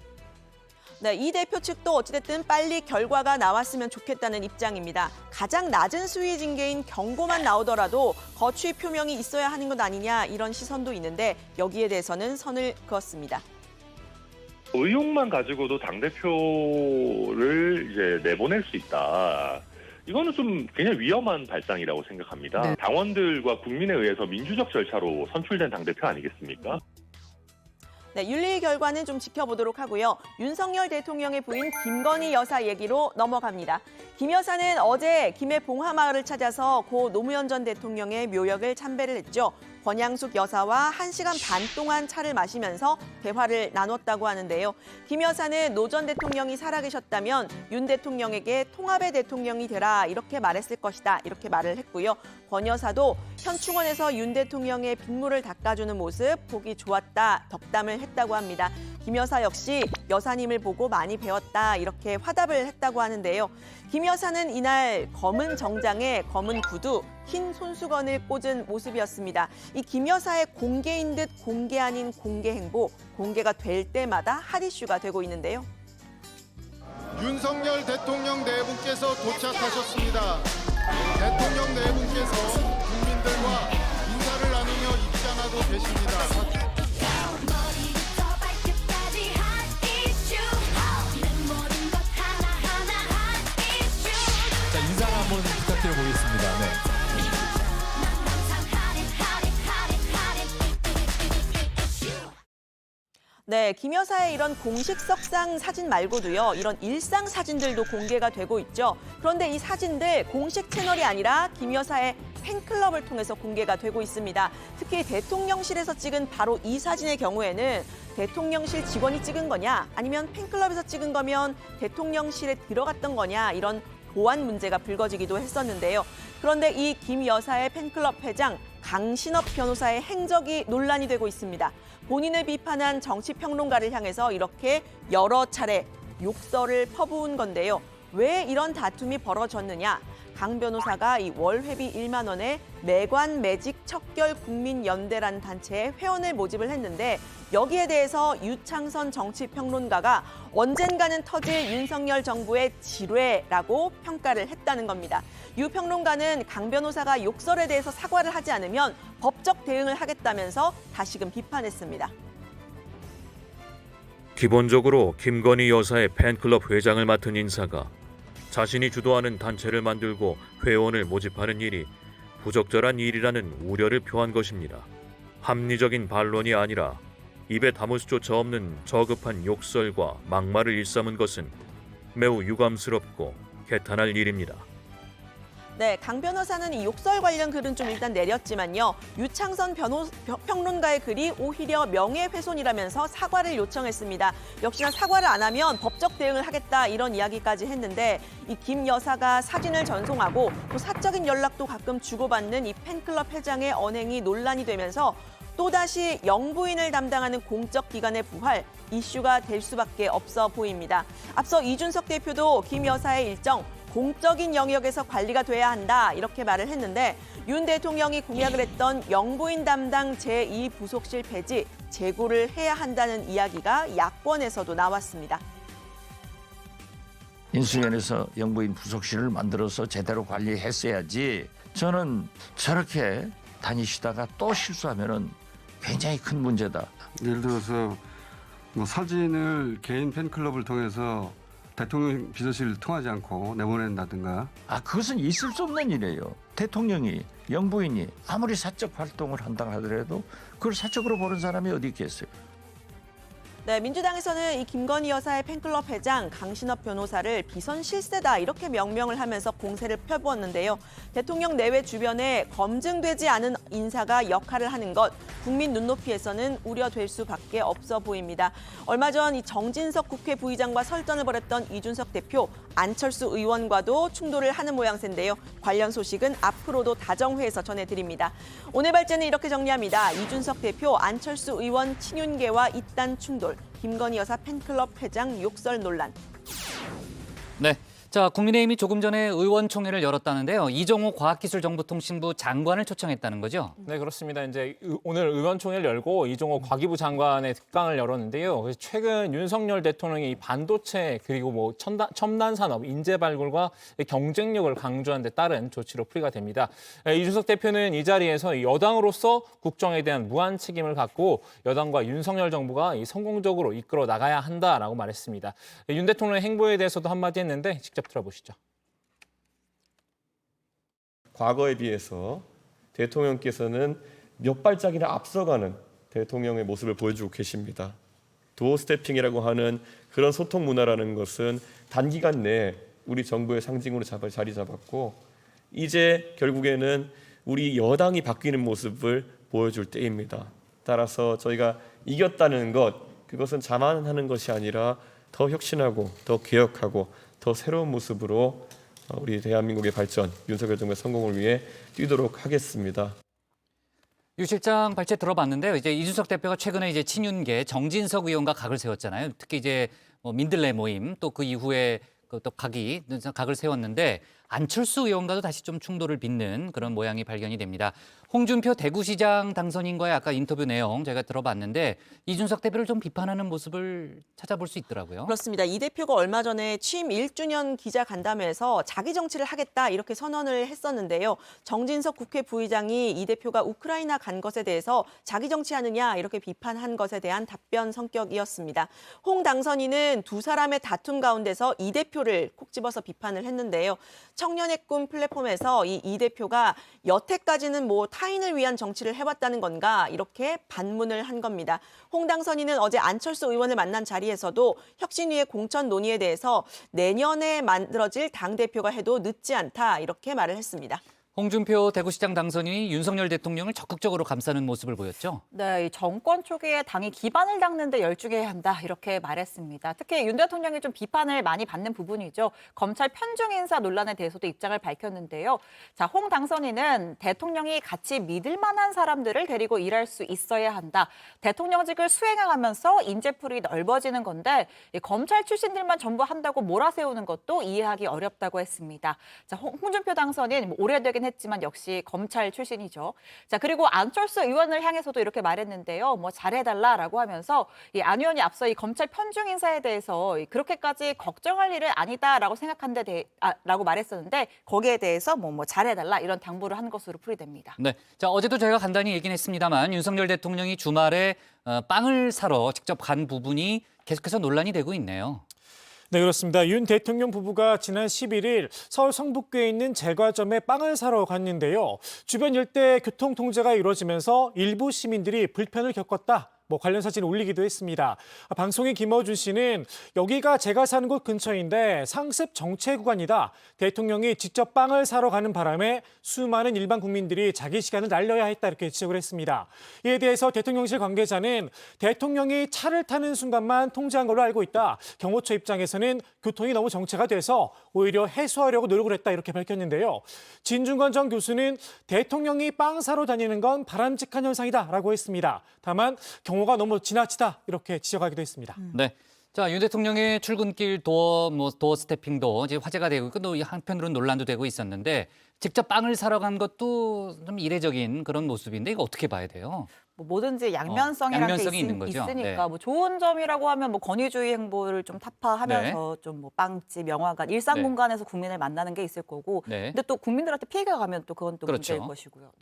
네, 이 대표 측도 어찌됐든 빨리 결과가 나왔으면 좋겠다는 입장입니다. 가장 낮은 수위 징계인 경고만 나오더라도 거취 표명이 있어야 하는 것 아니냐 이런 시선도 있는데 여기에 대해서는 선을 그었습니다. 의혹만 가지고도 당대표를 이제 내보낼 수 있다. 이거는 좀 굉장히 위험한 발상이라고 생각합니다. 네. 당원들과 국민에 의해서 민주적 절차로 선출된 당대표 아니겠습니까? 네, 윤리 결과는 좀 지켜보도록 하고요. 윤석열 대통령의 부인 김건희 여사 얘기로 넘어갑니다. 김 여사는 어제 김해 봉하마을을 찾아서 고 노무현 전 대통령의 묘역을 참배를 했죠. 권양숙 여사와 1시간 반 동안 차를 마시면서 대화를 나눴다고 하는데요. 김 여사는 노 전 대통령이 살아계셨다면 윤 대통령에게 통합의 대통령이 되라 이렇게 말했을 것이다 이렇게 말을 했고요. 권 여사도 현충원에서 윤 대통령의 빗물을 닦아주는 모습 보기 좋았다 덕담을 했다고 합니다. 김 여사 역시 여사님을 보고 많이 배웠다 이렇게 화답을 했다고 하는데요. 김 여사는 이날 검은 정장에 검은 구두, 흰 손수건을 꽂은 모습이었습니다. 이 김 여사의 공개인 듯 공개 아닌 공개 행보, 공개가 될 때마다 핫 이슈가 되고 있는데요. 윤석열 대통령 네 분께서 도착하셨습니다. 대통령 네 분께서 국민들과 인사를 나누며 입장하고 계십니다. 자, 인사를 한번 부탁드려 보겠습니다. 네. 네, 김 여사의 이런 공식 석상 사진 말고도요, 이런 일상 사진들도 공개가 되고 있죠. 그런데 이 사진들 공식 채널이 아니라 김 여사의 팬클럽을 통해서 공개가 되고 있습니다. 특히 대통령실에서 찍은 바로 이 사진의 경우에는 대통령실 직원이 찍은 거냐, 아니면 팬클럽에서 찍은 거면 대통령실에 들어갔던 거냐, 이런 보안 문제가 불거지기도 했었는데요. 그런데 이 김 여사의 팬클럽 회장 강신업 변호사의 행적이 논란이 되고 있습니다. 본인을 비판한 정치평론가를 향해서 이렇게 여러 차례 욕설을 퍼부은 건데요. 왜 이런 다툼이 벌어졌느냐? 강 변호사가 이 월회비 1만 원에 매관 매직 척결 국민연대라는 단체에 회원을 모집을 했는데 여기에 대해서 유창선 정치평론가가 언젠가는 터질 윤석열 정부의 지뢰라고 평가를 했다는 겁니다. 유 평론가는 강 변호사가 욕설에 대해서 사과를 하지 않으면 법적 대응을 하겠다면서 다시금 비판했습니다. 기본적으로 김건희 여사의 팬클럽 회장을 맡은 인사가 자신이 주도하는 단체를 만들고 회원을 모집하는 일이 부적절한 일이라는 우려를 표한 것입니다. 합리적인 반론이 아니라 입에 담을 수조차 없는 저급한 욕설과 막말을 일삼은 것은 매우 유감스럽고 개탄할 일입니다. 네, 강 변호사는 이 욕설 관련 글은 좀 일단 내렸지만요. 유창선 평론가의 글이 오히려 명예훼손이라면서 사과를 요청했습니다. 역시나 사과를 안 하면 법적 대응을 하겠다 이런 이야기까지 했는데 이 김 여사가 사진을 전송하고 또 사적인 연락도 가끔 주고받는 이 팬클럽 회장의 언행이 논란이 되면서 또다시 영부인을 담당하는 공적 기관의 부활, 이슈가 될 수밖에 없어 보입니다. 앞서 이준석 대표도 김 여사의 일정, 공적인 영역에서 관리가 돼야 한다 이렇게 말을 했는데 윤 대통령이 공약을 했던 영부인 담당 제2부속실 폐지, 재고를 해야 한다는 이야기가 야권에서도 나왔습니다. 인수위원회에서 영부인 부속실을 만들어서 제대로 관리했어야지. 저는 저렇게 다니시다가 또 실수하면은 굉장히 큰 문제다. 예를 들어서 뭐 사진을 개인 팬클럽을 통해서 대통령 비서실을 통하지 않고 내보낸다든가. 그것은 있을 수 없는 일이에요. 대통령이, 영부인이 아무리 사적 활동을 한다 하더라도 그걸 사적으로 보는 사람이 어디 있겠어요. 네, 민주당에서는 이 김건희 여사의 팬클럽 회장 강신업 변호사를 비선 실세다 이렇게 명명을 하면서 공세를 펴부었는데요. 대통령 내외 주변에 검증되지 않은 인사가 역할을 하는 것, 국민 눈높이에서는 우려될 수밖에 없어 보입니다. 얼마 전 이 정진석 국회 부의장과 설전을 벌였던 이준석 대표, 안철수 의원과도 충돌을 하는 모양새인데요. 관련 소식은 앞으로도 다정회에서 전해드립니다. 오늘 발제는 이렇게 정리합니다. 이준석 대표, 안철수 의원 친윤계와 잇단 충돌, 김건희 여사 팬클럽 회장 욕설 논란. 네, 자, 국민의힘이 조금 전에 의원총회를 열었다는데요. 이종호 과학기술정보통신부 장관을 초청했다는 거죠? 네, 그렇습니다. 이제 오늘 의원총회를 열고 이종호 과기부 장관의 특강을 열었는데요. 그래서 최근 윤석열 대통령이 반도체 그리고 뭐 첨단 산업, 인재 발굴과 경쟁력을 강조한 데 따른 조치로 풀이가 됩니다. 이준석 대표는 이 자리에서 여당으로서 국정에 대한 무한 책임을 갖고 여당과 윤석열 정부가 성공적으로 이끌어 나가야 한다라고 말했습니다. 윤 대통령의 행보에 대해서도 한마디 했는데 직접 들어보시죠. 과거에 비해서 대통령께서는 몇 발짝이나 앞서가는 대통령의 모습을 보여주고 계십니다. 도어 스태핑이라고 하는 그런 소통 문화라는 것은 단기간 내에 우리 정부의 상징으로 자리 잡았고 이제 결국에는 우리 여당이 바뀌는 모습을 보여줄 때입니다. 따라서 저희가 이겼다는 것, 그것은 자만하는 것이 아니라 더 혁신하고 더 개혁하고 더 새로운 모습으로 우리 대한민국의 발전, 윤석열 정부의 성공을 위해 뛰도록 하겠습니다. 유 실장 발제 들어봤는데요. 이제 이준석 대표가 최근에 이제 친윤계 정진석 의원과 각을 세웠잖아요. 특히 이제 민들레 모임 또 그 이후에 또 각을 세웠는데 안철수 의원과도 다시 좀 충돌을 빚는 그런 모양이 발견이 됩니다. 홍준표 대구시장 당선인과의 아까 인터뷰 내용 제가 들어봤는데 이준석 대표를 좀 비판하는 모습을 찾아볼 수 있더라고요. 그렇습니다. 이 대표가 얼마 전에 취임 1주년 기자간담회에서 자기 정치를 하겠다 이렇게 선언을 했었는데요. 정진석 국회 부의장이 이 대표가 우크라이나 간 것에 대해서 자기 정치하느냐 이렇게 비판한 것에 대한 답변 성격이었습니다. 홍 당선인은 두 사람의 다툼 가운데서 이 대표를 콕 집어서 비판을 했는데요. 청년의 꿈 플랫폼에서 이 대표가 여태까지는 뭐 타인을 위한 정치를 해왔다는 건가 이렇게 반문을 한 겁니다. 홍 당선인은 어제 안철수 의원을 만난 자리에서도 혁신위의 공천 논의에 대해서 내년에 만들어질 당대표가 해도 늦지 않다 이렇게 말을 했습니다. 홍준표 대구시장 당선인이 윤석열 대통령을 적극적으로 감싸는 모습을 보였죠. 네, 이 정권 초기에 당이 기반을 닦는 데 열중해야 한다 이렇게 말했습니다. 특히 윤 대통령이 좀 비판을 많이 받는 부분이죠. 검찰 편중 인사 논란에 대해서도 입장을 밝혔는데요. 자, 홍 당선인은 대통령이 같이 믿을 만한 사람들을 데리고 일할 수 있어야 한다. 대통령직을 수행하면서 인재풀이 넓어지는 건데 이 검찰 출신들만 전부 한다고 몰아세우는 것도 이해하기 어렵다고 했습니다. 자, 홍준표 당선인 오래되긴 했지만 역시 검찰 출신이죠. 자, 그리고 안철수 의원을 향해서도 이렇게 말했는데요. 뭐 잘해달라라고 하면서 이 안 의원이 앞서 이 검찰 편중 인사에 대해서 그렇게까지 걱정할 일은 아니다라고 라고 말했었는데 거기에 대해서 뭐 잘해달라 이런 당부를 한 것으로 풀이됩니다. 네, 자 어제도 저희가 간단히 얘기는 했습니다만 윤석열 대통령이 주말에 빵을 사러 직접 간 부분이 계속해서 논란이 되고 있네요. 네, 그렇습니다. 윤 대통령 부부가 지난 11일 서울 성북구에 있는 제과점에 빵을 사러 갔는데요. 주변 일대 교통 통제가 이루어지면서 일부 시민들이 불편을 겪었다. 관련 사진 올리기도 했습니다. 방송인 김어준 씨는 여기가 제가 사는 곳 근처인데 상습 정체 구간이다. 대통령이 직접 빵을 사러 가는 바람에 수많은 일반 국민들이 자기 시간을 날려야 했다 이렇게 지적을 했습니다. 이에 대해서 대통령실 관계자는 대통령이 차를 타는 순간만 통제한 걸로 알고 있다. 경호처 입장에서는 교통이 너무 정체가 돼서 오히려 해소하려고 노력을 했다 이렇게 밝혔는데요. 진중권 전 교수는 대통령이 빵 사러 다니는 건 바람직한 현상이다라고 했습니다. 다만 경호가 너무 지나치다 이렇게 지적하기도 했습니다. 네, 자 윤 대통령의 출근길 도어 스태핑도 이제 화제가 되고 있고 또 한편으로는 논란도 되고 있었는데 직접 빵을 사러 간 것도 좀 이례적인 그런 모습인데 이거 어떻게 봐야 돼요? 뭐든지 양면성이라는 게 있는 거죠. 있으니까 뭐 좋은 점이라고 하면 뭐 권위주의 행보를 좀 타파하면서 좀 뭐 빵집, 영화관, 일상 공간에서 국민을 만나는 게 있을 거고 근데 또 국민들한테 피해가 가면 또 그건 또 문제일 것이고요.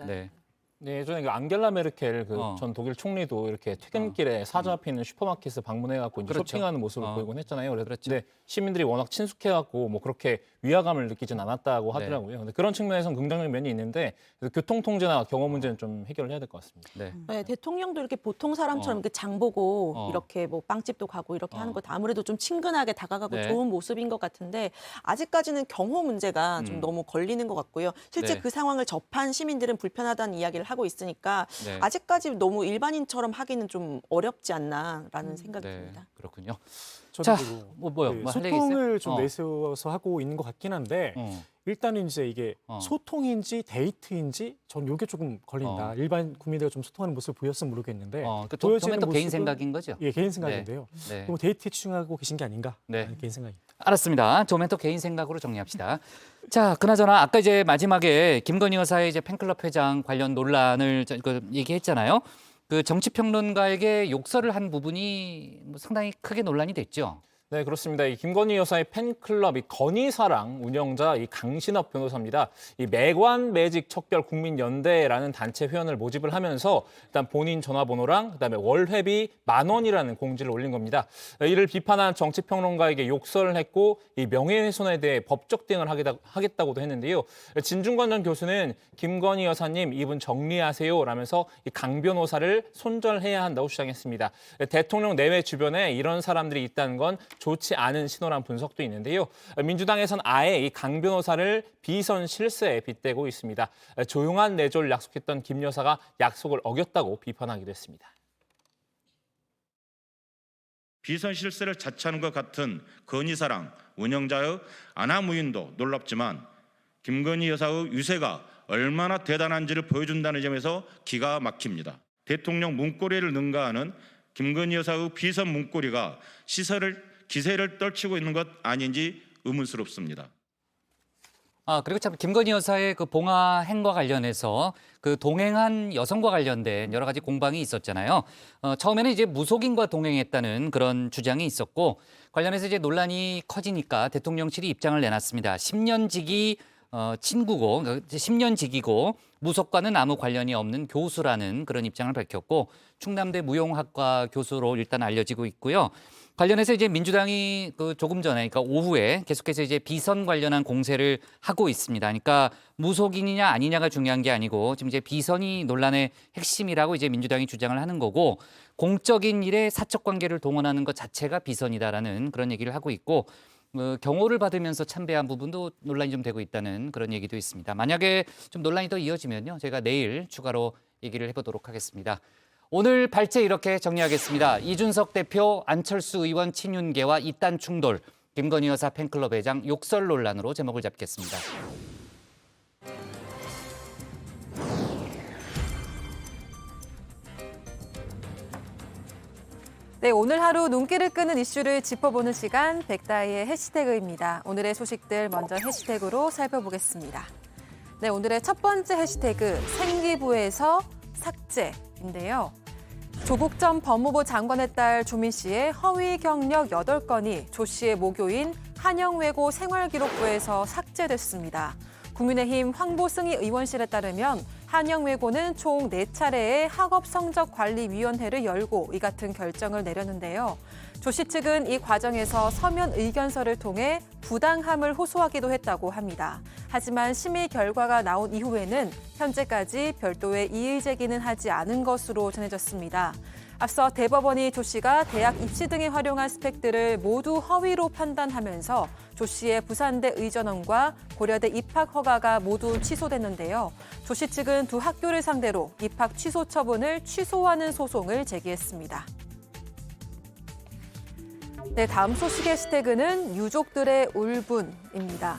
네, 예전에 안겔라 메르켈 전 독일 총리도 이렇게 퇴근길에 사저 앞에 있는 슈퍼마켓을 방문해갖고 이제 쇼핑하는 모습을 보이곤 했잖아요. 그런데 시민들이 워낙 친숙해갖고 뭐 그렇게 위화감을 느끼진 않았다고 하더라고요. 근데 그런 측면에서는 긍정적 면이 있는데 교통 통제나 경호 문제는 좀 해결을 해야 될 것 같습니다. 네, 대통령도 이렇게 보통 사람처럼 이렇게 장 보고 이렇게 뭐 빵집도 가고 이렇게 하는 것도 아무래도 좀 친근하게 다가가고 좋은 모습인 것 같은데 아직까지는 경호 문제가 좀 너무 걸리는 것 같고요. 실제 그 상황을 접한 시민들은 불편하다는 이야기를 하고 있으니까 아직까지 너무 일반인처럼 하기는 좀 어렵지 않나라는 생각이 듭니다. 그렇군요. 저도 자, 뭐요? 뭐 할 얘기 있어요? 소통을 좀 내세워서 하고 있는 것 같긴 한데 일단은 이제 이게 소통인지 데이트인지 전 이게 조금 걸린다. 일반 국민들과 좀 소통하는 모습을 보였으면 모르겠는데 저는 또 개인 생각인 거죠? 예, 개인 생각인데요. 네. 뭐 데이트에 집중하고 계신 게 아닌가? 네. 개인 생각입니다. 알았습니다. 조멘토 개인 생각으로 정리합시다. 자, 그나저나 아까 이제 마지막에 김건희 여사의 이제 팬클럽 회장 관련 논란을 얘기했잖아요. 그 정치평론가에게 욕설을 한 부분이 상당히 크게 논란이 됐죠. 네, 그렇습니다. 이 김건희 여사의 팬클럽 이 건희사랑 운영자 이 강신업 변호사입니다. 이 매관 매직 척결 국민연대라는 단체 회원을 모집을 하면서 일단 본인 전화번호랑 그다음에 월회비 10,000원이라는 공지를 올린 겁니다. 이를 비판한 정치평론가에게 욕설을 했고 이 명예훼손에 대해 법적 대응을 하겠다고도 했는데요. 진중권 전 교수는 김건희 여사님 이분 정리하세요라면서 이 강 변호사를 손절해야 한다고 주장했습니다. 대통령 내외 주변에 이런 사람들이 있다는 건 좋지 않은 신호란 분석도 있는데요. 민주당에선 아예 이 강 변호사를 비선 실세에 빗대고 있습니다. 조용한 내조를 약속했던 김 여사가 약속을 어겼다고 비판하기도 했습니다. 비선 실세를 자처하는 것 같은 건희사랑 운영자의 아나무인도 놀랍지만 김건희 여사의 유세가 얼마나 대단한지를 보여준다는 점에서 기가 막힙니다. 대통령 문고리를 능가하는 김건희 여사의 비선 문고리가 기세를 떨치고 있는 것 아닌지 의문스럽습니다. 그리고 참 김건희 여사의 그 봉화 행과 관련해서 그 동행한 여성과 관련된 여러 가지 공방이 있었잖아요. 처음에는 이제 무속인과 동행했다는 그런 주장이 있었고 관련해서 이제 논란이 커지니까 대통령실이 입장을 내놨습니다. 10년직이 친구고 10년직이고 무속과는 아무 관련이 없는 교수라는 그런 입장을 밝혔고 충남대 무용학과 교수로 일단 알려지고 있고요. 관련해서 이제 민주당이 그 조금 전에, 그러니까 오후에 계속해서 이제 비선 관련한 공세를 하고 있습니다. 그러니까 무속인이냐 아니냐가 중요한 게 아니고 지금 이제 비선이 논란의 핵심이라고 이제 민주당이 주장을 하는 거고 공적인 일에 사적 관계를 동원하는 것 자체가 비선이다라는 그런 얘기를 하고 있고 경호를 받으면서 참배한 부분도 논란이 좀 되고 있다는 그런 얘기도 있습니다. 만약에 좀 논란이 더 이어지면요, 제가 내일 추가로 얘기를 해보도록 하겠습니다. 오늘 발제 이렇게 정리하겠습니다. 이준석 대표, 안철수 의원 친윤계와 이딴 충돌, 김건희 여사 팬클럽 회장 욕설 논란으로 제목을 잡겠습니다. 네, 오늘 하루 눈길을 끄는 이슈를 짚어보는 시간 백다희의 해시태그입니다. 오늘의 소식들 먼저 해시태그로 살펴보겠습니다. 네, 오늘의 첫 번째 해시태그 생기부에서 삭제인데요. 조국 전 법무부 장관의 딸 조민 씨의 허위 경력 8건이 조 씨의 모교인 한영외고 생활기록부에서 삭제됐습니다. 국민의힘 황보승희 의원실에 따르면 한영외고는 총 4차례의 학업성적관리위원회를 열고 이 같은 결정을 내렸는데요. 조 씨 측은 이 과정에서 서면 의견서를 통해 부당함을 호소하기도 했다고 합니다. 하지만 심의 결과가 나온 이후에는 현재까지 별도의 이의 제기는 하지 않은 것으로 전해졌습니다. 앞서 대법원이 조 씨가 대학 입시 등에 활용한 스펙들을 모두 허위로 판단하면서 조 씨의 부산대 의전원과 고려대 입학 허가가 모두 취소됐는데요. 조 씨 측은 두 학교를 상대로 입학 취소 처분을 취소하는 소송을 제기했습니다. 네, 다음 소식의 해시태그는 유족들의 울분입니다.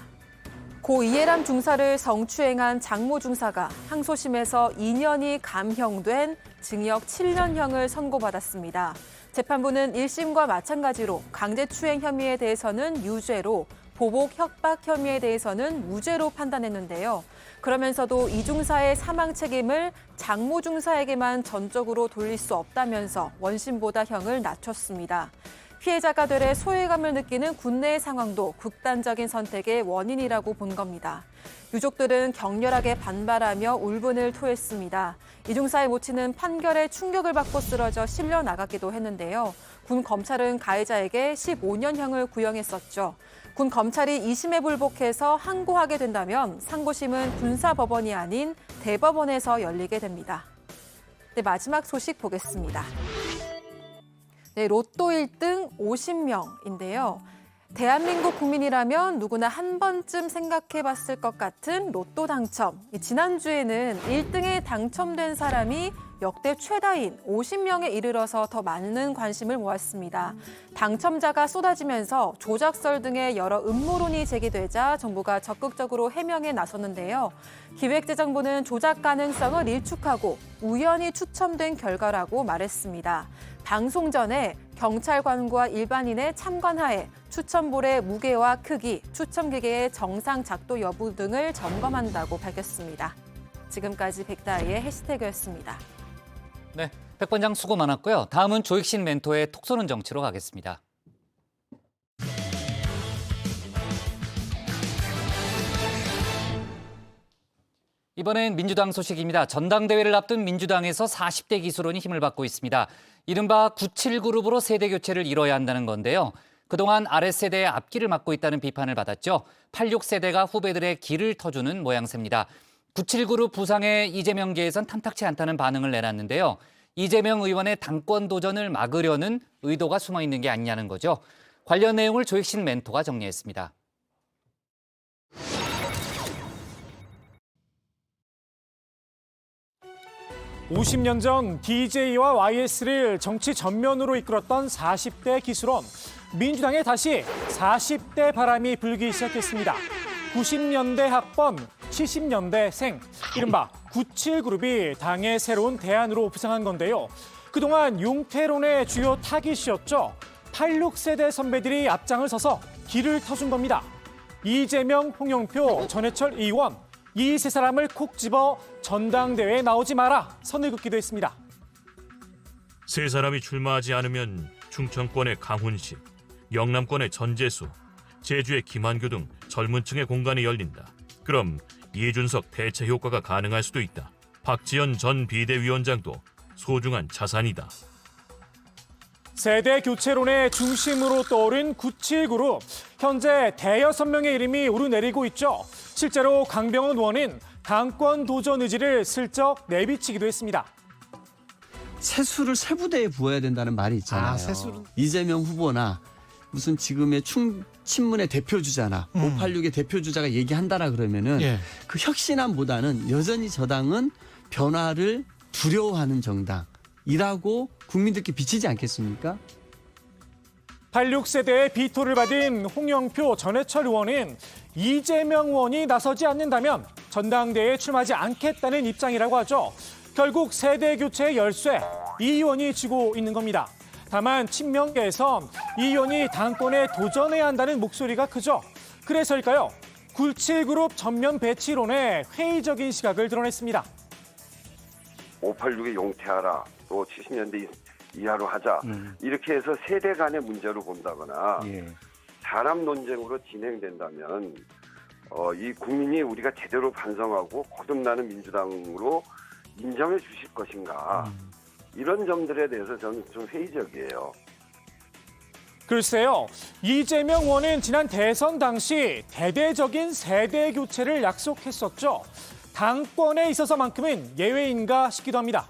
고 이해람 중사를 성추행한 장모 중사가 항소심에서 2년이 감형된 징역 7년형을 선고받았습니다. 재판부는 1심과 마찬가지로 강제추행 혐의에 대해서는 유죄로, 보복 협박 혐의에 대해서는 무죄로 판단했는데요. 그러면서도 이 중사의 사망 책임을 장모 중사에게만 전적으로 돌릴 수 없다면서 원심보다 형을 낮췄습니다. 피해자가 되레 소외감을 느끼는 군내의 상황도 극단적인 선택의 원인이라고 본 겁니다. 유족들은 격렬하게 반발하며 울분을 토했습니다. 이 중사의 모친은 판결에 충격을 받고 쓰러져 실려 나가기도 했는데요. 군 검찰은 가해자에게 15년형을 구형했었죠. 군 검찰이 2심에 불복해서 항고하게 된다면 상고심은 군사법원이 아닌 대법원에서 열리게 됩니다. 네, 마지막 소식 보겠습니다. 네, 로또 1등 50명인데요. 대한민국 국민이라면 누구나 한 번쯤 생각해봤을 것 같은 로또 당첨. 지난주에는 1등에 당첨된 사람이 역대 최다인 50명에 이르러서 더 많은 관심을 모았습니다. 당첨자가 쏟아지면서 조작설 등의 여러 음모론이 제기되자 정부가 적극적으로 해명에 나섰는데요. 기획재정부는 조작 가능성을 일축하고 우연히 추첨된 결과라고 말했습니다. 방송 전에 경찰관과 일반인의 참관하에 추첨볼의 무게와 크기, 추첨기계의 정상 작동 여부 등을 점검한다고 밝혔습니다. 지금까지 백다희의 해시태그였습니다. 네, 백반장 수고 많았고요. 다음은 조익신 멘토의 톡 쏘는 정치로 가겠습니다. 이번엔 민주당 소식입니다. 전당대회를 앞둔 민주당에서 40대 기수론이 힘을 받고 있습니다. 이른바 97그룹으로 세대 교체를 이뤄야 한다는 건데요. 그동안 아랫세대의 앞길을 막고 있다는 비판을 받았죠. 86세대가 후배들의 길을 터주는 모양새입니다. 97그룹 부상에 이재명계에선 탐탁치 않다는 반응을 내놨는데요. 이재명 의원의 당권 도전을 막으려는 의도가 숨어 있는 게 아니냐는 거죠. 관련 내용을 조익신 멘토가 정리했습니다. (50년) 전 DJ와 YS를 정치 전면으로 이끌었던 40대 기수론. 민주당에 다시 40대 바람이 불기 시작했습니다. 90년대 학번, 70년대생, 이른바 97그룹이 당의 새로운 대안으로 부상한 건데요. 그동안 용태론의 주요 타깃이었죠. 86세대 선배들이 앞장을 서서 길을 터준 겁니다. 이재명, 홍영표, 전해철 의원, 이 세 사람을 콕 집어 전당대회에 나오지 마라 선을 긋기도 했습니다. 세 사람이 출마하지 않으면 충청권의 강훈식, 영남권의 전재수, 제주의 김한규 등 젊은 층의 공간이 열린다. 그럼 이준석 대체 효과가 가능할 수도 있다. 박지원 전 비대위원장도 소중한 자산이다. 세대 교체론의 중심으로 떠오른 97그룹. 현재 대여섯 명의 이름이 오르내리고 있죠. 실제로 강병원 의원은 당권 도전 의지를 슬쩍 내비치기도 했습니다. 세수를 세 부대에 부어야 된다는 말이 있잖아요. 이재명 후보나 무슨 지금의 친문의 대표주자나 586의 대표주자가 얘기한다라 그러면은 그 혁신함보다는 여전히 저 당은 변화를 두려워하는 정당이라고 국민들께 비치지 않겠습니까? 86세대의 비토를 받은 홍영표, 전해철 의원은 이재명 의원이 나서지 않는다면 전당대회에 출마하지 않겠다는 입장이라고 하죠. 결국 세대 교체의 열쇠, 이 의원이 쥐고 있는 겁니다. 다만 친명계에선 이 의원이 당권에 도전해야 한다는 목소리가 크죠. 그래서일까요? 97그룹 전면 배치론에 회의적인 시각을 드러냈습니다. 586에 용퇴하라, 또 70년대 이하로 하자. 이렇게 해서 세대 간의 문제로 본다거나 사람 논쟁으로 진행된다면 이 국민이 우리가 제대로 반성하고 거듭나는 민주당으로 인정해 주실 것인가. 이런 점들에 대해서 저는 좀 회의적이에요. 글쎄요. 이재명 의원은 지난 대선 당시 대대적인 세대 교체를 약속했었죠. 당권에 있어서만큼은 예외인가 싶기도 합니다.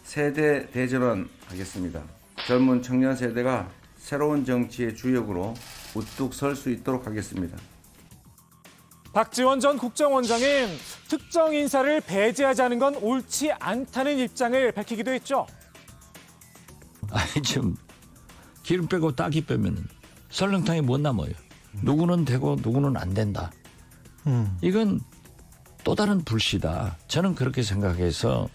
세대 대전환 하겠습니다. 젊은 청년 세대가 새로운 정치의 주역으로 우뚝 설 수 있도록 하겠습니다. 박지원 전 국정원장은 특정 인사를 배제하자는 건 옳지 않다는 입장을 밝히기도 했죠. 아니 좀 기름 빼고 따기 빼면 설렁탕이 못 남아요. 누구는 되고 누구는 안 된다. 이건 또 다른 불씨다. 저는 그렇게 생각해서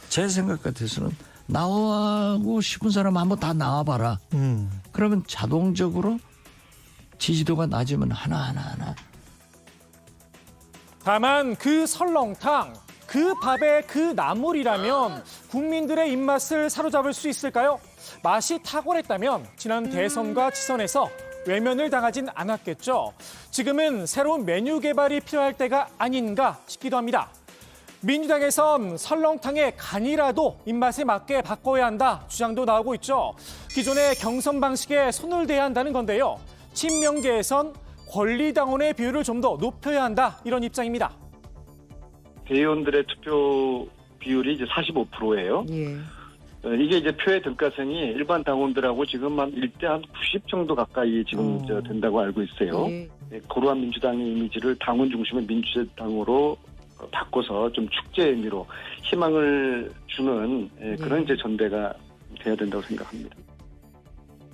제 생각 같아서는 나오고 싶은 사람 한번 다 나와봐라. 그러면 자동적으로 지지도가 낮으면 하나하나. 다만 그 설렁탕, 그 밥의 그 나물이라면 국민들의 입맛을 사로잡을 수 있을까요? 맛이 탁월했다면 지난 대선과 지선에서 외면을 당하진 않았겠죠. 지금은 새로운 메뉴 개발이 필요할 때가 아닌가 싶기도 합니다. 민주당에선 설렁탕의 간이라도 입맛에 맞게 바꿔야 한다 주장도 나오고 있죠. 기존의 경선 방식에 손을 대야 한다는 건데요. 친명계에선 권리당원의 비율을 좀 더 높여야 한다 이런 입장입니다. 대의원들의 투표 비율이 이제 45%예요. 이게 이제 표의 등가성이 일반 당원들하고 지금 한 1대 한 90 정도 가까이 지금 된다고 알고 있어요. 고루한 민주당의 이미지를 당원 중심의 민주당으로 바꿔서 좀 축제 의미로 희망을 주는 그런 이제 전대가 돼야 된다고 생각합니다.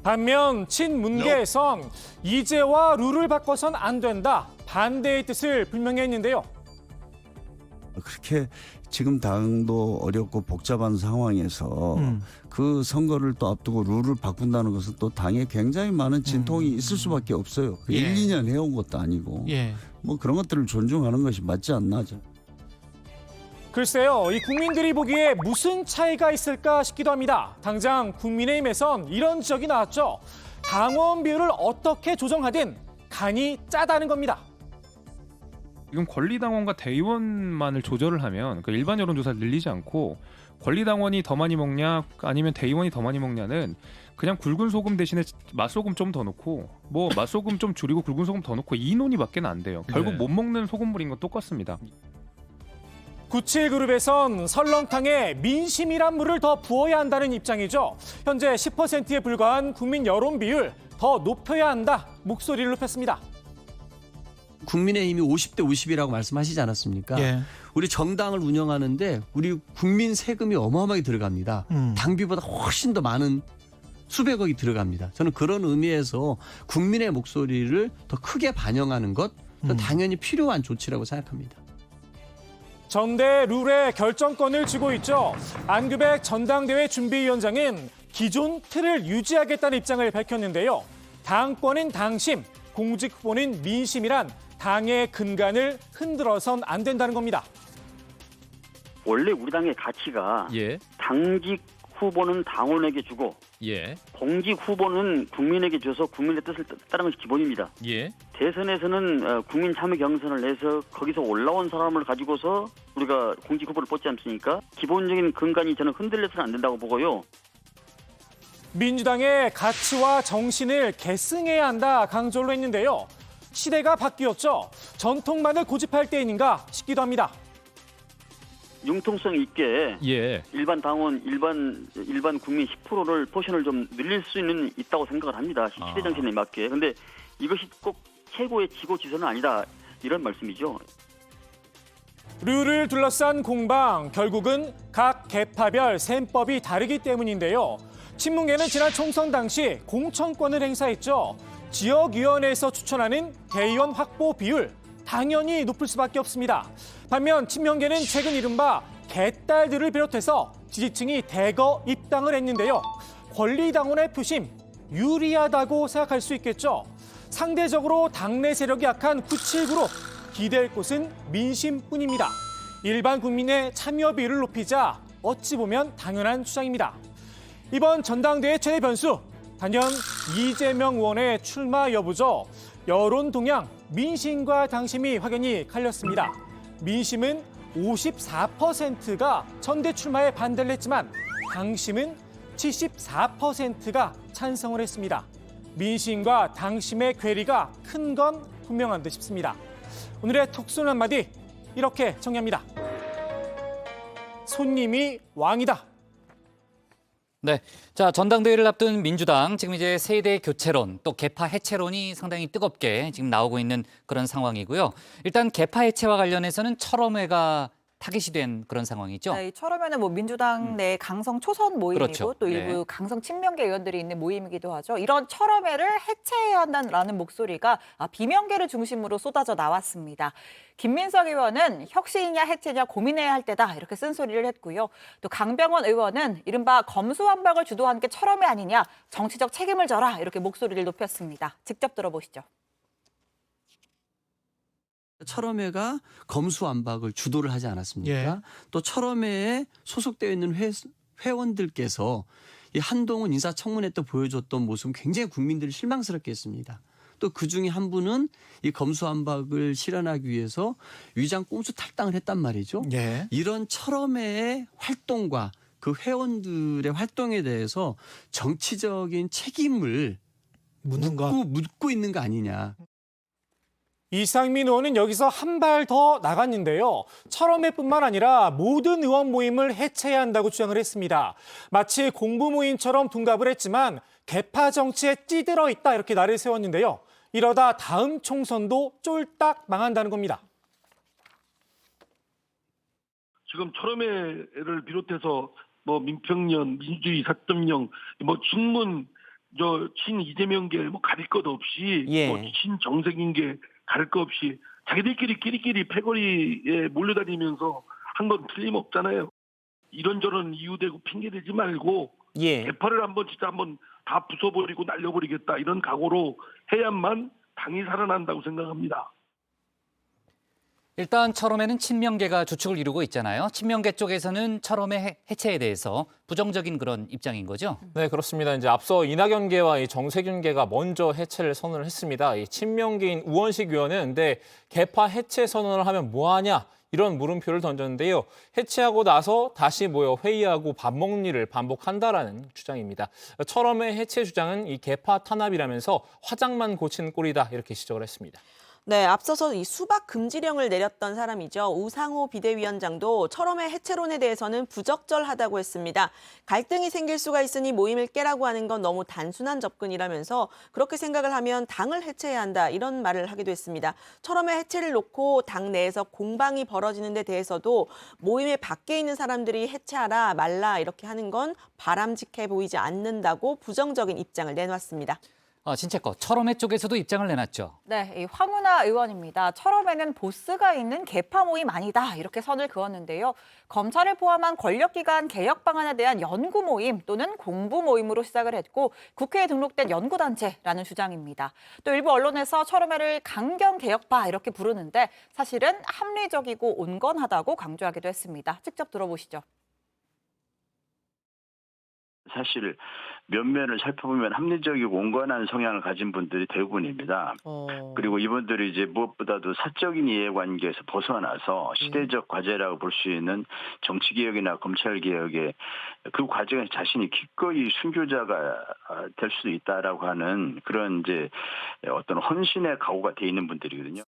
반면 친문계에선 이제와 룰을 바꿔선 안 된다. 반대의 뜻을 분명히 했는데요. 그렇게 지금 당도 어렵고 복잡한 상황에서 그 선거를 또 앞두고 룰을 바꾼다는 것은 또 당에 굉장히 많은 진통이 있을 수밖에 없어요. 1, 2년 해온 것도 아니고 뭐 그런 것들을 존중하는 것이 맞지 않나. 글쎄요, 이 국민들이 보기에 무슨 차이가 있을까 싶기도 합니다. 당장 국민의힘에선 이런 지적이 나왔죠. 당원 비율을 어떻게 조정하든 간이 짜다는 겁니다. 지금 권리당원과 대의원만을 조절을 하면 그 일반 여론조사를 늘리지 않고 권리당원이 더 많이 먹냐 아니면 대의원이 더 많이 먹냐는 그냥 굵은 소금 대신에 맛소금 좀 더 넣고 뭐 맛소금 좀 줄이고 굵은 소금 더 넣고 이 논의밖에 안 돼요. 결국 못 먹는 소금물인 건 똑같습니다. 97그룹에선 설렁탕에 민심이란 물을 더 부어야 한다는 입장이죠. 현재 10%에 불과한 국민 여론 비율 더 높여야 한다. 목소리를 높였습니다. 국민의힘이 50대 50이라고 말씀하시지 않았습니까? 우리 정당을 운영하는데 우리 국민 세금이 어마어마하게 들어갑니다. 당비보다 훨씬 더 많은 수백억이 들어갑니다. 저는 그런 의미에서 국민의 목소리를 더 크게 반영하는 것, 당연히 필요한 조치라고 생각합니다. 전대 룰의 결정권을 쥐고 있죠. 안규백 전당대회 준비위원장은 기존 틀을 유지하겠다는 입장을 밝혔는데요. 당권은 당심, 공직 후보는 민심이란 당의 근간을 흔들어선 안 된다는 겁니다. 원래 우리 당의 가치가 당직 후보는 당원에게 주고 공직 후보는 국민에게 줘서 국민의 뜻을 따르는 것이 기본입니다. 대선에서는 국민 참여 경선을 내서 거기서 올라온 사람을 가지고서 우리가 공직 후보를 뽑지 않습니까? 기본적인 근간이 저는 흔들려서는 안 된다고 보고요. 민주당의 가치와 정신을 계승해야 한다 강조를 했는데요. 시대가 바뀌었죠. 전통만을 고집할 때인가 싶기도 합니다. 융통성 있게 일반 당원, 일반 국민 10%를 포션을 좀 늘릴 수 있다고 생각을 합니다. 시대 정신에 맞게. 그런데 이것이 꼭 최고의 지고지선은 아니다. 이런 말씀이죠. 룰을 둘러싼 공방, 결국은 각 계파별 셈법이 다르기 때문인데요. 친문계는 지난 총선 당시 공천권을 행사했죠. 지역위원회에서 추천하는 대의원 확보 비율, 당연히 높을 수밖에 없습니다. 반면 친명계는 최근 이른바 개딸들을 비롯해서 지지층이 대거 입당을 했는데요. 권리당원의 표심, 유리하다고 생각할 수 있겠죠. 상대적으로 당내 세력이 약한 97그룹, 기댈 곳은 민심뿐입니다. 일반 국민의 참여 비율을 높이자 어찌 보면 당연한 주장입니다. 이번 전당대회 최대 변수, 단연 이재명 의원의 출마 여부죠. 여론 동향, 민심과 당심이 확연히 갈렸습니다. 민심은 54%가 전대 출마에 반대를 했지만 당심은 74%가 찬성을 했습니다. 민심과 당심의 괴리가 큰 건 분명한 듯 싶습니다. 오늘의 톡 쏘는 한마디 이렇게 정리합니다. 손님이 왕이다. 네, 자 전당대회를 앞둔 민주당 지금 이제 세대 교체론 또 개파 해체론이 상당히 뜨겁게 지금 나오고 있는 그런 상황이고요. 일단 개파 해체와 관련해서는 철험회가 타깃이 된 그런 상황이죠. 네, 이 철험회는 뭐 민주당 내 강성 초선 모임이고 그렇죠. 또 일부 강성 친명계 의원들이 있는 모임이기도 하죠. 이런 철험회를 해체해야 한다는 목소리가 비명계를 중심으로 쏟아져 나왔습니다. 김민석 의원은 혁신이냐 해체냐 고민해야 할 때다 이렇게 쓴소리를 했고요. 또 강병원 의원은 이른바 검수완박을 주도한 게 철험회 아니냐, 정치적 책임을 져라 이렇게 목소리를 높였습니다. 직접 들어보시죠. 철험회가 검수완박을 주도를 하지 않았습니까? 또 철험회에 소속되어 있는 회원들께서 이 한동훈 인사청문회 때 보여줬던 모습은 굉장히 국민들이 실망스럽게 했습니다. 또 그중에 한 분은 이 검수완박을 실현하기 위해서 위장 꼼수 탈당을 했단 말이죠. 이런 철험회의 활동과 그 회원들의 활동에 대해서 정치적인 책임을 묻고 있는 거 아니냐. 이상민 의원은 여기서 한 발 더 나갔는데요. 철험회뿐만 아니라 모든 의원 모임을 해체해야 한다고 주장을 했습니다. 마치 공부 모임처럼 둔갑을 했지만 개파 정치에 찌들어 있다 이렇게 날을 세웠는데요. 이러다 다음 총선도 쫄딱 망한다는 겁니다. 지금 철험회를 비롯해서 뭐 민평년, 민주주의 4.0, 뭐 친문, 친 이재명계 뭐 가릴 것 없이, 뭐 친 정세균계 가릴 것 없이 자기들끼리 패거리에 몰려다니면서 한 건 틀림없잖아요. 이런저런 이유대고 핑계대지 말고 개파를 진짜 한번 다 부숴버리고 날려버리겠다 이런 각오로 해야만 당이 살아난다고 생각합니다. 일단 철험회는 친명계가 주축을 이루고 있잖아요. 친명계 쪽에서는 철험회 해체에 대해서 부정적인 그런 입장인 거죠? 네, 그렇습니다. 이제 앞서 이낙연계와 이 정세균계가 먼저 해체를 선언을 했습니다. 이 친명계인 우원식 의원은 근데 개파 해체 선언을 하면 뭐하냐? 이런 물음표를 던졌는데요. 해체하고 나서 다시 모여 회의하고 밥 먹는 일을 반복한다라는 주장입니다. 철험회 해체 주장은 이 개파 탄압이라면서 화장만 고친 꼴이다 이렇게 지적을 했습니다. 네, 앞서서 이 수박 금지령을 내렸던 사람이죠. 우상호 비대위원장도 철험회 해체론에 대해서는 부적절하다고 했습니다. 갈등이 생길 수가 있으니 모임을 깨라고 하는 건 너무 단순한 접근이라면서 그렇게 생각을 하면 당을 해체해야 한다 이런 말을 하기도 했습니다. 철험회 해체를 놓고 당 내에서 공방이 벌어지는 데 대해서도 모임의 밖에 있는 사람들이 해체하라 말라 이렇게 하는 건 바람직해 보이지 않는다고 부정적인 입장을 내놨습니다. 진채거 철험회 쪽에서도 입장을 내놨죠. 네, 이 황운하 의원입니다. 철험회는 보스가 있는 개파 모임 아니다 이렇게 선을 그었는데요. 검찰을 포함한 권력기관 개혁 방안에 대한 연구 모임 또는 공부 모임으로 시작을 했고 국회에 등록된 연구단체라는 주장입니다. 또 일부 언론에서 철험회를 강경 개혁파 이렇게 부르는데 사실은 합리적이고 온건하다고 강조하기도 했습니다. 직접 들어보시죠. 사실 면면을 살펴보면 합리적이고 온건한 성향을 가진 분들이 대부분입니다. 그리고 이분들이 이제 무엇보다도 사적인 이해관계에서 벗어나서 시대적 과제라고 볼 수 있는 정치개혁이나 검찰개혁의 그 과정에서 자신이 기꺼이 순교자가 될 수도 있다라고 하는 그런 이제 어떤 헌신의 각오가 돼 있는 분들이거든요.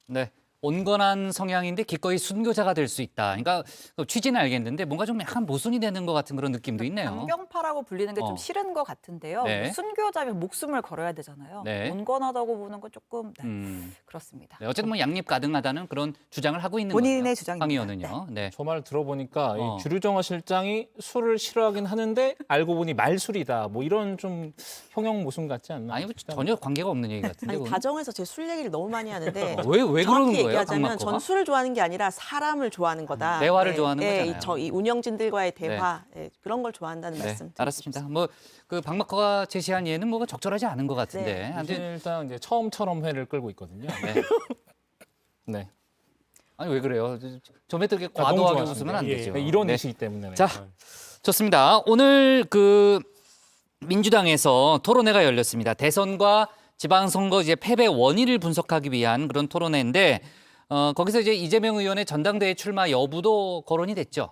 네. 온건한 성향인데 기꺼이 순교자가 될 수 있다. 그러니까 취지는 알겠는데 뭔가 좀 약간 모순이 되는 것 같은 그런 느낌도 있네요. 강경파라고 불리는 게 좀 싫은 것 같은데요. 네. 순교자면 목숨을 걸어야 되잖아요. 네. 온건하다고 보는 건 조금 그렇습니다. 네, 어쨌든 뭐 양립가능하다는 그런 주장을 하고 있는 본인의 거예요. 주장입니다. 황 의원은요. 네. 저 말 들어보니까 이 주류정화 실장이 술을 싫어하긴 하는데 알고 보니 말술이다. 뭐 이런 좀 형용 모순 같지 않나? 아니 전혀 관계가 없는 얘기 같은데. 아니 다정해서 제 술 얘기를 너무 많이 하는데 왜 그러는 거예요? 얘기하자면 전 술을 좋아하는 게 아니라 사람을 좋아하는 거다. 대화를 좋아하는 거잖아요. 이 운영진들과의 대화 그런 걸 좋아한다는 말씀. 알았습니다. 뭐 그 박마커가 제시한 예는 뭐가 적절하지 않은 것 같은데. 일단 이제 처음처럼 회를 끌고 있거든요. 네. 네. 아니 왜 그래요? 좀 이렇게 과도하게 웃으면 안 되죠. 이런 이슈이기 때문에. 자, 좋습니다. 오늘 그 민주당에서 토론회가 열렸습니다. 대선과 지방선거 이제 패배 원인을 분석하기 위한 그런 토론회인데 거기서 이제 이재명 의원의 전당대회 출마 여부도 거론이 됐죠.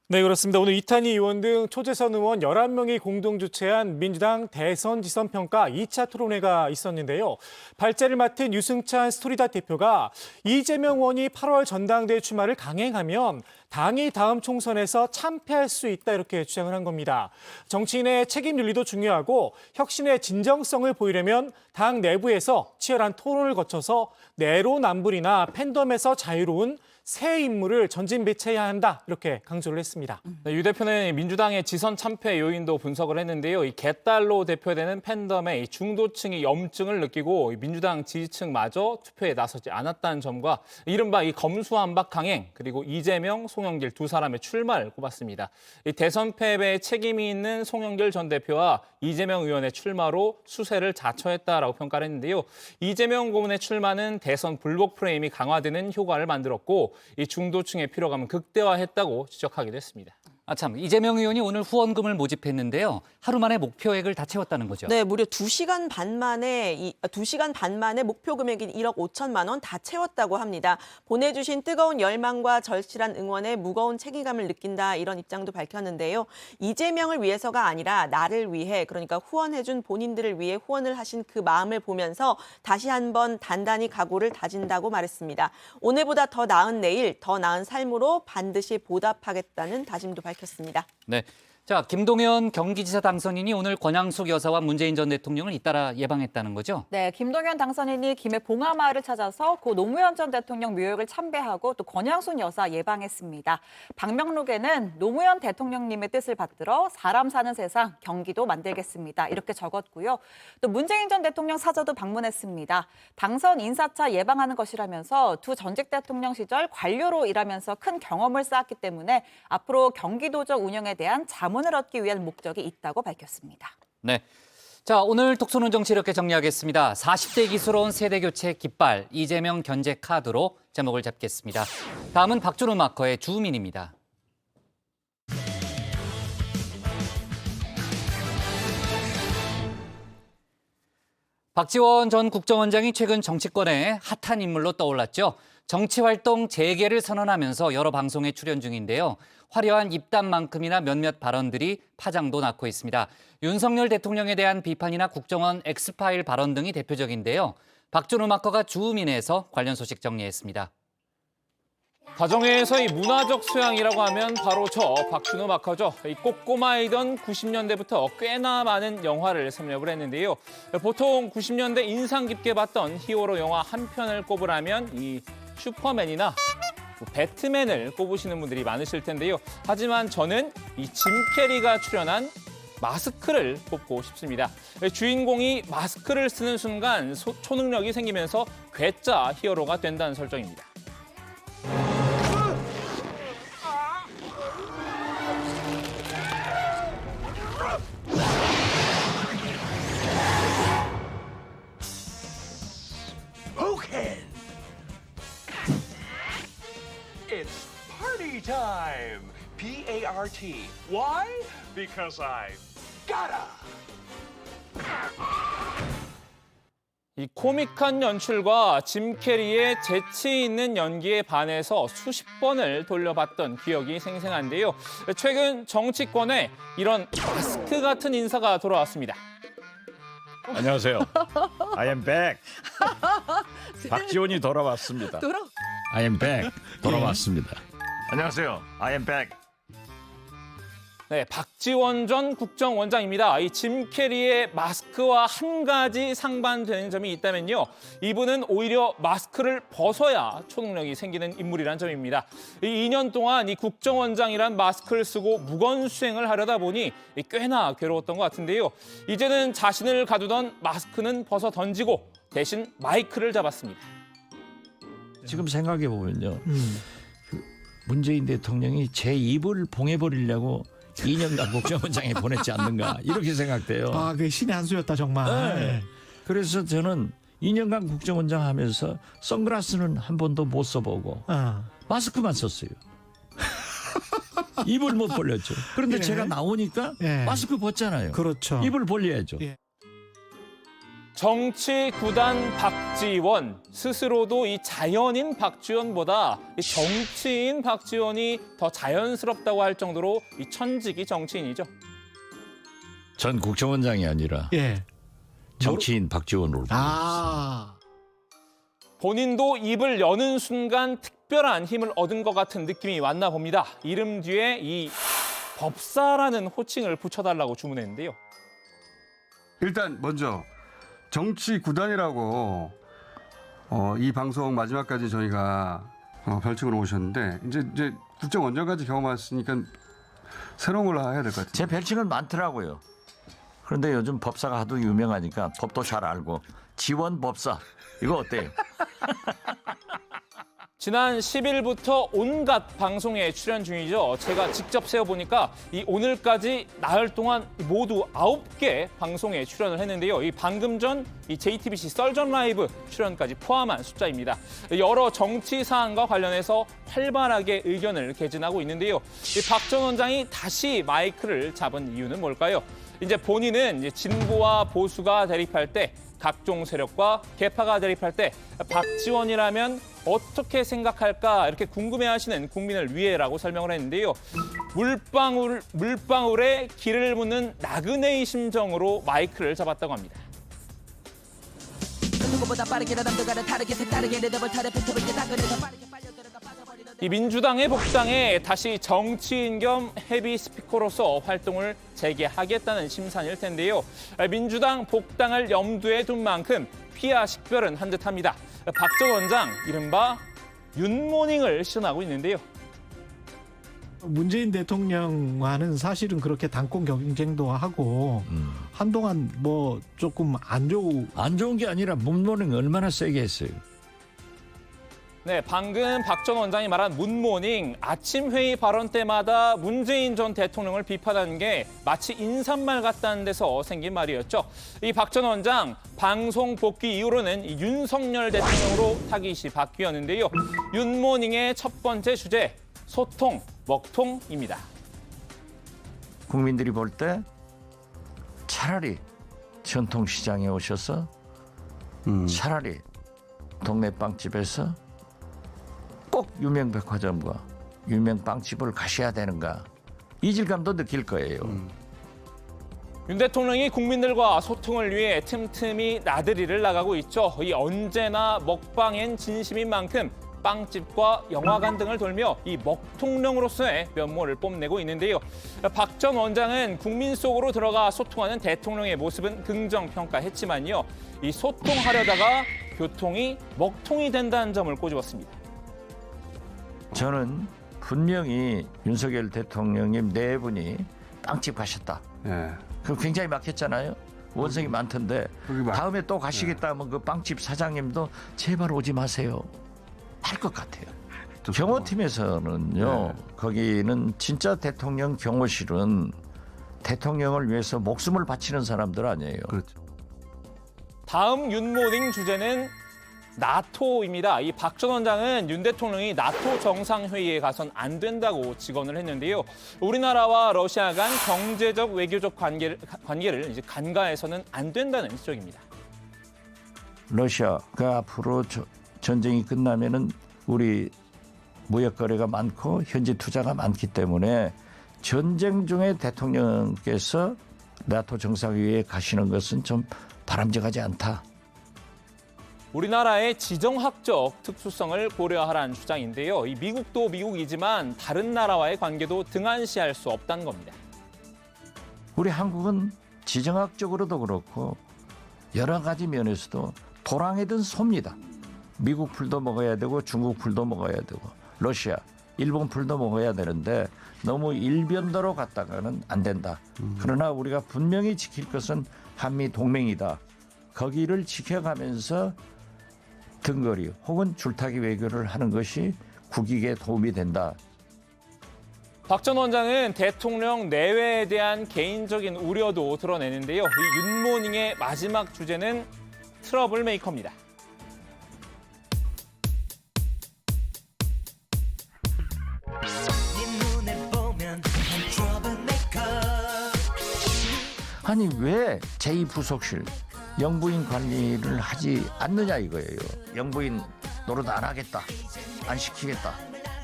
네, 그렇습니다. 오늘 이탄희 의원 등 초재선 의원 11명이 공동 주최한 민주당 대선 지선 평가 2차 토론회가 있었는데요. 발제를 맡은 유승찬 스토리닷 대표가 이재명 의원이 8월 전당대회 출마를 강행하면 당이 다음 총선에서 참패할 수 있다 이렇게 주장을 한 겁니다. 정치인의 책임 윤리도 중요하고 혁신의 진정성을 보이려면 당 내부에서 치열한 토론을 거쳐서 내로남불이나 팬덤에서 자유로운 새 인물을 전진 배치해야 한다 이렇게 강조를 했습니다. 네, 유 대표는 민주당의 지선 참패 요인도 분석을 했는데요. 이 개딸로 대표되는 팬덤의 중도층이 염증을 느끼고 민주당 지지층마저 투표에 나서지 않았다는 점과 이른바 이 검수완박 강행 그리고 이재명, 송영길 두 사람의 출마를 꼽았습니다. 이 대선 패배에 책임이 있는 송영길 전 대표와 이재명 의원의 출마로 수세를 자처했다라고 평가를 했는데요. 이재명 고문의 출마는 대선 불복 프레임이 강화되는 효과를 만들었고 이 중도층의 피로감은 극대화했다고 지적하기도 했습니다. 참 이재명 의원이 오늘 후원금을 모집했는데요. 하루 만에 목표액을 다 채웠다는 거죠. 네, 무려 2시간 반 만에 목표 금액인 1억 5천만 원 다 채웠다고 합니다. 보내주신 뜨거운 열망과 절실한 응원에 무거운 책임감을 느낀다 이런 입장도 밝혔는데요. 이재명을 위해서가 아니라 나를 위해 그러니까 후원해준 본인들을 위해 후원을 하신 그 마음을 보면서 다시 한번 단단히 각오를 다진다고 말했습니다. 오늘보다 더 나은 내일, 더 나은 삶으로 반드시 보답하겠다는 다짐도 밝혔습니다. 네, 자, 김동연 경기지사 당선인이 오늘 권양숙 여사와 문재인 전 대통령을 잇따라 예방했다는 거죠? 네, 김동연 당선인이 김해 봉하마을을 찾아서 고 노무현 전 대통령 묘역을 참배하고 또 권양숙 여사 예방했습니다. 방명록에는 노무현 대통령님의 뜻을 받들어 사람 사는 세상 경기도 만들겠습니다. 이렇게 적었고요. 또 문재인 전 대통령 사저도 방문했습니다. 당선 인사차 예방하는 것이라면서 두 전직 대통령 시절 관료로 일하면서 큰 경험을 쌓았기 때문에 앞으로 경기도적 운영에 대한 자문을 얻기 위한 목적이 있다고 밝혔습니다. 네. 자, 오늘 톡쏘는 정치 이렇게 정리하겠습니다. 40대 기술원 세대교체 깃발, 이재명 견제 카드로 제목을 잡겠습니다. 다음은 박준호 마커의 주민입니다. 박지원 전 국정원장이 최근 정치권에 핫한 인물로 떠올랐죠. 정치활동 재개를 선언하면서 여러 방송에 출연 중인데요. 화려한 입담만큼이나 몇몇 발언들이 파장도 낳고 있습니다. 윤석열 대통령에 대한 비판이나 국정원 엑스파일 발언 등이 대표적인데요. 박준호 마커가 주민에서 관련 소식 정리했습니다. 가정회에서 이 문화적 소양이라고 하면 바로 저 박준호 마커죠. 이 꼬꼬마이던 90년대부터 꽤나 많은 영화를 섭렵을 했는데요. 보통 90년대 인상 깊게 봤던 히어로 영화 한 편을 꼽으라면 이 슈퍼맨이나 배트맨을 꼽으시는 분들이 많으실 텐데요. 하지만 저는 이 짐 캐리가 출연한 마스크를 꼽고 싶습니다. 주인공이 마스크를 쓰는 순간 초능력이 생기면서 괴짜 히어로가 된다는 설정입니다. It's party time. P-A-R-T. Why? Because I gotta. 이 코믹한 연출과 짐 캐리의 재치 있는 연기에 반해서 수십 번을 돌려봤던 기억이 생생한데요. 최근 정치권에 이런 마스크 같은 인사가 돌아왔습니다. 안녕하세요. I am back. 박지원이 돌아왔습니다. I am back. 돌아왔습니다. 안녕하세요. I am back. 네, 박지원 전 국정원장입니다. 이 짐 캐리의 마스크와 한 가지 상반되는 점이 있다면요. 이분은 오히려 마스크를 벗어야 초능력이 생기는 인물이란 점입니다. 이 2년 동안 이 국정원장이란 마스크를 쓰고 무건수행을 하려다 보니 꽤나 괴로웠던 것 같은데요. 이제는 자신을 가두던 마스크는 벗어 던지고 대신 마이크를 잡았습니다. 지금 생각해 보면요. 문재인 대통령이 제 입을 봉해버리려고 2년간 국정원장에 보냈지 않는가 이렇게 생각돼요. 아, 그게 신의 한 수였다 정말. 네. 그래서 저는 2년간 국정원장 하면서 선글라스는 한 번도 못 써보고 마스크만 썼어요. 입을 못 벌렸죠. 그런데 예. 제가 나오니까 마스크 벗잖아요. 그렇죠. 입을 벌려야죠. 예. 정치 구단 박지원, 스스로도 이 자연인 박지원보다 이 정치인 박지원이 더 자연스럽다고 할 정도로 이 천직이 정치인이죠. 전 국정원장이 아니라 정치인 박지원으로 아. 본인도 입을 여는 순간 특별한 힘을 얻은 것 같은 느낌이 왔나 봅니다. 이름 뒤에 이 법사라는 호칭을 붙여달라고 주문했는데요. 일단 먼저 정치 구단이라고 이 방송 마지막까지 저희가 별칭으로 오셨는데 이제 국정원장까지 경험했으니까 새로운 걸로 해야 될 것 같아요. 제 별칭은 많더라고요. 그런데 요즘 법사가 하도 유명하니까 법도 잘 알고 지원 법사 이거 어때요? 지난 10일부터 온갖 방송에 출연 중이죠. 제가 직접 세어보니까 이 오늘까지 나흘 동안 모두 9개 방송에 출연을 했는데요. 이 방금 전 이 JTBC 썰전 라이브 출연까지 포함한 숫자입니다. 여러 정치 사안과 관련해서 활발하게 의견을 개진하고 있는데요. 이 박 전 원장이 다시 마이크를 잡은 이유는 뭘까요? 이제 본인은 이제 진보와 보수가 대립할 때 각종 세력과 개파가 대립할 때 박지원이라면 어떻게 생각할까 이렇게 궁금해하시는 국민을 위해라고 설명을 했는데요. 물방울에 길을 묻는 나그네의 심정으로 마이크를 잡았다고 합니다. 누구보다 빠르게 남들과는 다르게 색다르게 내 답을 탈에 뱉어볼 때 나그네서 빠르게 빨려들어가 빠져버리는 이 민주당의 복당에 다시 정치인 겸 헤비 스피커로서 활동을 재개하겠다는 심산일 텐데요. 민주당 복당을 염두에 둔 만큼 피하 식별은 한 듯합니다. 박 전 원장 이른바 윤모닝을 실현하고 있는데요. 문재인 대통령과는 사실은 그렇게 당권 경쟁도 하고 한동안 뭐 조금 안 좋은 게 아니라 문모닝 얼마나 세게 했어요. 네, 방금 박 전 원장이 말한 문모닝, 아침 회의 발언 때마다 문재인 전 대통령을 비판하는 게 마치 인사말 같다는 데서 생긴 말이었죠. 이 박 전 원장 방송 복귀 이후로는 이 윤석열 대통령으로 타깃이 바뀌었는데요. 윤모닝의 첫 번째 주제, 소통, 먹통입니다. 국민들이 볼 때 차라리 전통시장에 오셔서 차라리 동네 빵집에서 꼭 유명 백화점과 유명 빵집을 가셔야 되는가, 이질감도 느낄 거예요. 윤 대통령이 국민들과 소통을 위해 틈틈이 나들이를 나가고 있죠. 이 언제나 먹방엔 진심인 만큼 빵집과 영화관 등을 돌며 이 먹통령으로서의 면모를 뽐내고 있는데요. 박 전 원장은 국민 속으로 들어가 소통하는 대통령의 모습은 긍정평가했지만요. 이 소통하려다가 교통이 먹통이 된다는 점을 꼬집었습니다. 저는 분명히 윤석열 대통령님 네 분이 빵집 가셨다. 그럼 굉장히 막혔잖아요. 원성이 많던데 다음에 또 가시겠다 하면 그 빵집 사장님도 제발 오지 마세요 할 것 같아요. 경호팀에서는요. 거기는 진짜 대통령 경호실은 대통령을 위해서 목숨을 바치는 사람들 아니에요. 그렇죠. 다음 윤모닝 주제는 나토입니다. 이 박 전 원장은 윤 대통령이 나토 정상회의에 가선 안 된다고 직언을 했는데요. 우리나라와 러시아 간 경제적 외교적 관계를 이제 간과해서는 안 된다는 지적입니다. 러시아가 앞으로 전쟁이 끝나면은 우리 무역 거래가 많고 현지 투자가 많기 때문에 전쟁 중에 대통령께서 나토 정상회의에 가시는 것은 좀 바람직하지 않다. 우리나라의 지정학적 특수성을 고려하라는 주장인데요. 이 미국도 미국이지만 다른 나라와의 관계도 등한시할 수 없다는 겁니다. 우리 한국은 지정학적으로도 그렇고 여러 가지 면에서도 도랑에 든 소입니다. 미국 풀도 먹어야 되고 중국 풀도 먹어야 되고 러시아, 일본 풀도 먹어야 되는데 너무 일변도로 갔다가는 안 된다. 그러나 우리가 분명히 지킬 것은 한미 동맹이다. 거기를 지켜가면서 등거리 혹은 줄타기 외교를 하는 것이 국익에 도움이 된다. 박 전 원장은 대통령 내외에 대한 개인적인 우려도 드러내는데요. 이 윤모닝의 마지막 주제는 트러블 메이커입니다. 아니 왜 제2부속실 영부인 관리를 하지 않느냐 이거예요. 영부인 노릇 안 하겠다, 안 시키겠다.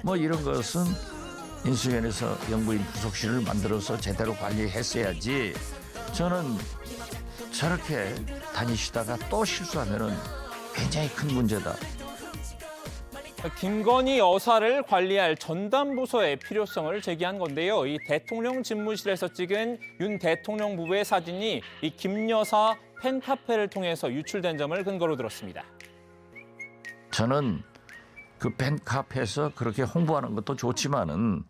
뭐 이런 것은 인수위원회에서 영부인 부속실을 만들어서 제대로 관리했어야지. 저는 저렇게 다니시다가 또 실수하면은 굉장히 큰 문제다. 김건희 여사를 관리할 전담부서의 필요성을 제기한 건데요. 이 대통령 집무실에서 찍은 윤 대통령 부부의 사진이 이 김 여사 팬카페를 통해서 유출된 점을 근거로 들었습니다. 저는 그 팬카페에서 그렇게 홍보하는 것도 좋지만은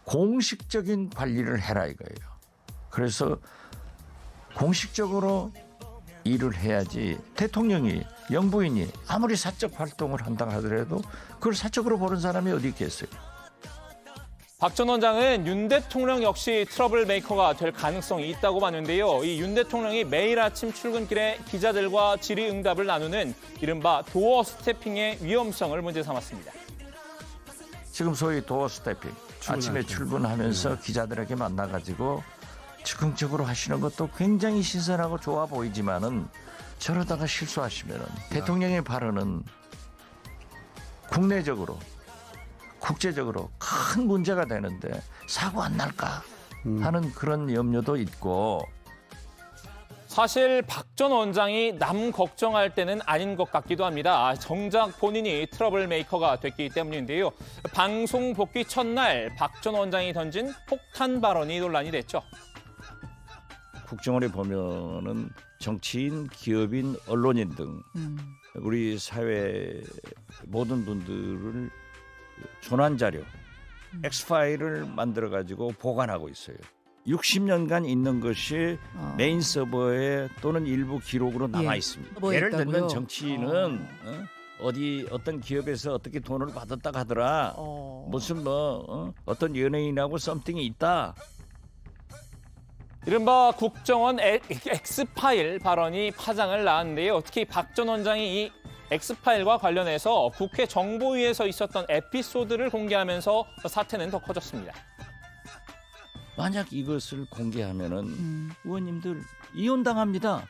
공식적인 관리를 해라 이거예요. 그래서 공식적으로 일을 해야지 대통령이 영부인이 아무리 사적 활동을 한다 하더라도 그걸 사적으로 보는 사람이 어디 있겠어요. 박 전 원장은 윤 대통령 역시 트러블 메이커가 될 가능성이 있다고 봤는데요. 이 윤 대통령이 매일 아침 출근길에 기자들과 질의응답을 나누는 이른바 도어 스태핑의 위험성을 문제 삼았습니다. 지금 소위 도어 스태핑, 아침에 출근하면서 기자들에게 만나가지고 즉흥적으로 하시는 것도 굉장히 신선하고 좋아 보이지만은 저러다가 실수하시면은 대통령의 발언은 국내적으로, 국제적으로 큰 문제가 되는데 사고 안 날까 하는 그런 염려도 있고. 사실 박 전 원장이 남 걱정할 때는 아닌 것 같기도 합니다. 정작 본인이 트러블 메이커가 됐기 때문인데요. 방송 복귀 첫날 박 전 원장이 던진 폭탄 발언이 논란이 됐죠. 국정원에 보면은 정치인, 기업인, 언론인 등 우리 사회 모든 분들을 조난 자료, X파일을 만들어 가지고 보관하고 있어요. 60년간 있는 것이 메인 서버에 또는 일부 기록으로 남아 있습니다. 뭐 예를 있다고요? 들면 정치인은 어떤 기업에서 어떻게 돈을 받았다 하더라. 무슨 어떤 연예인하고 썸띵이 있다. 이른바 국정원 X파일 발언이 파장을 낳았는데요. 특히 박 전 원장이 이 X파일과 관련해서 국회 정보위에서 있었던 에피소드를 공개하면서 사태는 더 커졌습니다. 만약 이것을 공개하면은 의원님들 이혼당합니다.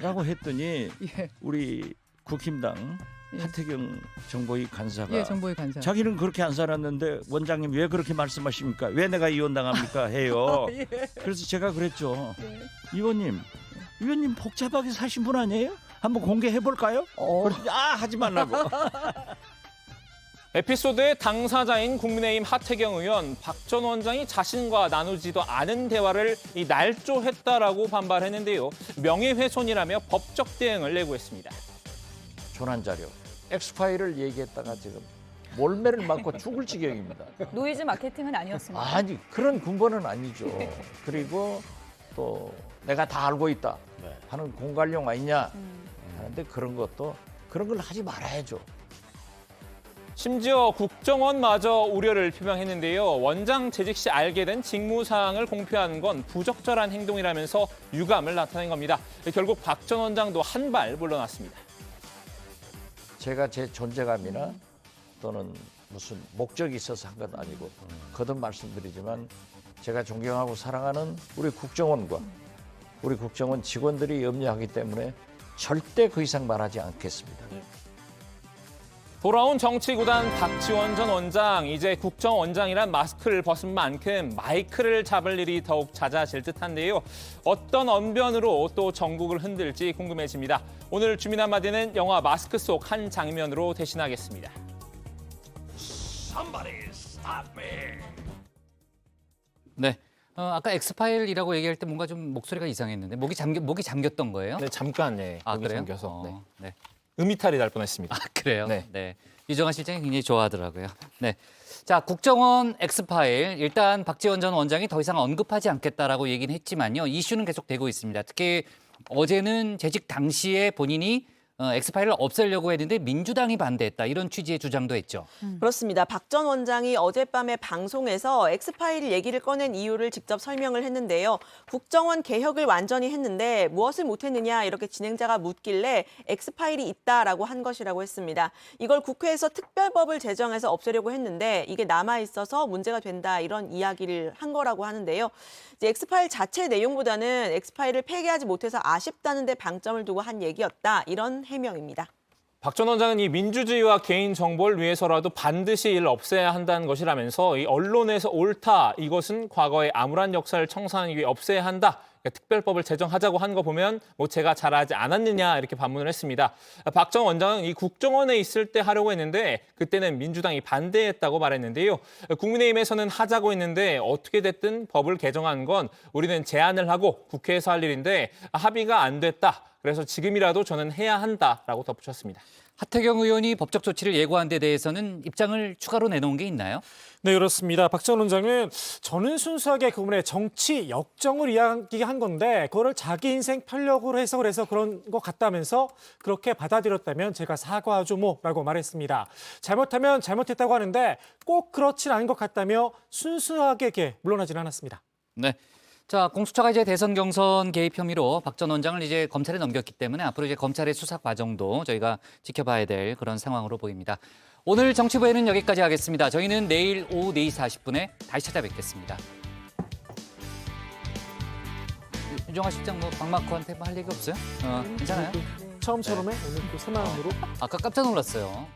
라고 했더니 우리 국힘당 하태경 정보위 간사가 정보위 간사. 자기는 그렇게 안 살았는데 원장님 왜 그렇게 말씀하십니까? 왜 내가 이혼당합니까? 해요. 그래서 제가 그랬죠. 의원님 복잡하게 사신 분 아니에요? 한번 공개해볼까요? 그랬더니 하지 말라고. 에피소드의 당사자인 국민의힘 하태경 의원, 박 전 원장이 자신과 나누지도 않은 대화를 날조했다라고 반발했는데요. 명예훼손이라며 법적 대응을 예고했습니다. 조난 자료, X파일을 얘기했다가 지금 몰매를 맞고 죽을 지경입니다. 노이즈 마케팅은 아니었습니다. 아니 그런 근본은 아니죠. 그리고 또 내가 다 알고 있다 하는 공갈용 아니냐 하는데 그런 걸 하지 말아야죠. 심지어 국정원마저 우려를 표명했는데요. 원장 재직 시 알게 된 직무사항을 공표한 건 부적절한 행동이라면서 유감을 나타낸 겁니다. 결국 박 전 원장도 한 발 물러났습니다. 제가 제 존재감이나 또는 무슨 목적이 있어서 한 건 아니고 거듭 말씀드리지만 제가 존경하고 사랑하는 우리 국정원과 우리 국정원 직원들이 염려하기 때문에 절대 그 이상 말하지 않겠습니다. 돌아온 정치구단 박지원 전 원장, 이제 국정원장이란 마스크를 벗은 만큼 마이크를 잡을 일이 더욱 잦아질 듯한데요. 어떤 언변으로 또 전국을 흔들지 궁금해집니다. 오늘 주민 한마디는 영화 마스크 속 한 장면으로 대신하겠습니다. Somebody stop me. 네. 아까 X파일이라고 얘기할 때 뭔가 좀 목소리가 이상했는데 목이 잠겼던 거예요? 네, 잠깐 목이 그래요? 잠겨서. 네. 음이탈이 날 뻔했습니다. 그래요? 네. 네. 유정환 실장이 굉장히 좋아하더라고요. 네. 자, 국정원 X파일. 일단 박지원 전 원장이 더 이상 언급하지 않겠다라고 얘기는 했지만요. 이슈는 계속 되고 있습니다. 특히 어제는 재직 당시에 본인이 X파일을 없애려고 했는데 민주당이 반대했다. 이런 취지의 주장도 했죠. 그렇습니다. 박 전 원장이 어젯밤에 방송에서 X파일 얘기를 꺼낸 이유를 직접 설명을 했는데요. 국정원 개혁을 완전히 했는데 무엇을 못했느냐 이렇게 진행자가 묻길래 X파일이 있다라고 한 것이라고 했습니다. 이걸 국회에서 특별법을 제정해서 없애려고 했는데 이게 남아있어서 문제가 된다 이런 이야기를 한 거라고 하는데요. 이제 X파일 자체 내용보다는 X파일을 폐기하지 못해서 아쉽다는 데 방점을 두고 한 얘기였다. 이런 해명입니다. 박 전 원장은 이 민주주의와 개인 정보를 위해서라도 반드시 이를 없애야 한다는 것이라면서 이 언론에서 옳다, 이것은 과거의 암울한 역사를 청산하기 위해 없애야 한다. 특별법을 제정하자고 한 거 보면 제가 잘하지 않았느냐 이렇게 반문을 했습니다. 박 전 원장은 이 국정원에 있을 때 하려고 했는데 그때는 민주당이 반대했다고 말했는데요. 국민의힘에서는 하자고 했는데 어떻게 됐든 법을 개정한 건 우리는 제안을 하고 국회에서 할 일인데 합의가 안 됐다. 그래서 지금이라도 저는 해야 한다라고 덧붙였습니다. 하태경 의원이 법적 조치를 예고한 데 대해서는 입장을 추가로 내놓은 게 있나요? 네, 그렇습니다. 박 전 원장은 저는 순수하게 그분의 정치 역정을 이야기한 건데 그거를 자기 인생 편력으로 해석을 해서 그런 것 같다면서 그렇게 받아들였다면 제가 사과하죠 뭐라고 말했습니다. 잘못하면 잘못했다고 하는데 꼭 그렇진 않은 것 같다며 순수하게 물러나지는 않았습니다. 네. 자, 공수처가 이제 대선 경선 개입 혐의로 박 전 원장을 이제 검찰에 넘겼기 때문에 앞으로 이제 검찰의 수사 과정도 저희가 지켜봐야 될 그런 상황으로 보입니다. 오늘 정치부에는 여기까지 하겠습니다. 저희는 내일 오후 4시 40분에 다시 찾아뵙겠습니다. 유정아 실장 박마코한테 할 얘기 없어요? 괜찮아요? 처음처럼에 오늘 또 새 마음으로. 아까 깜짝 놀랐어요.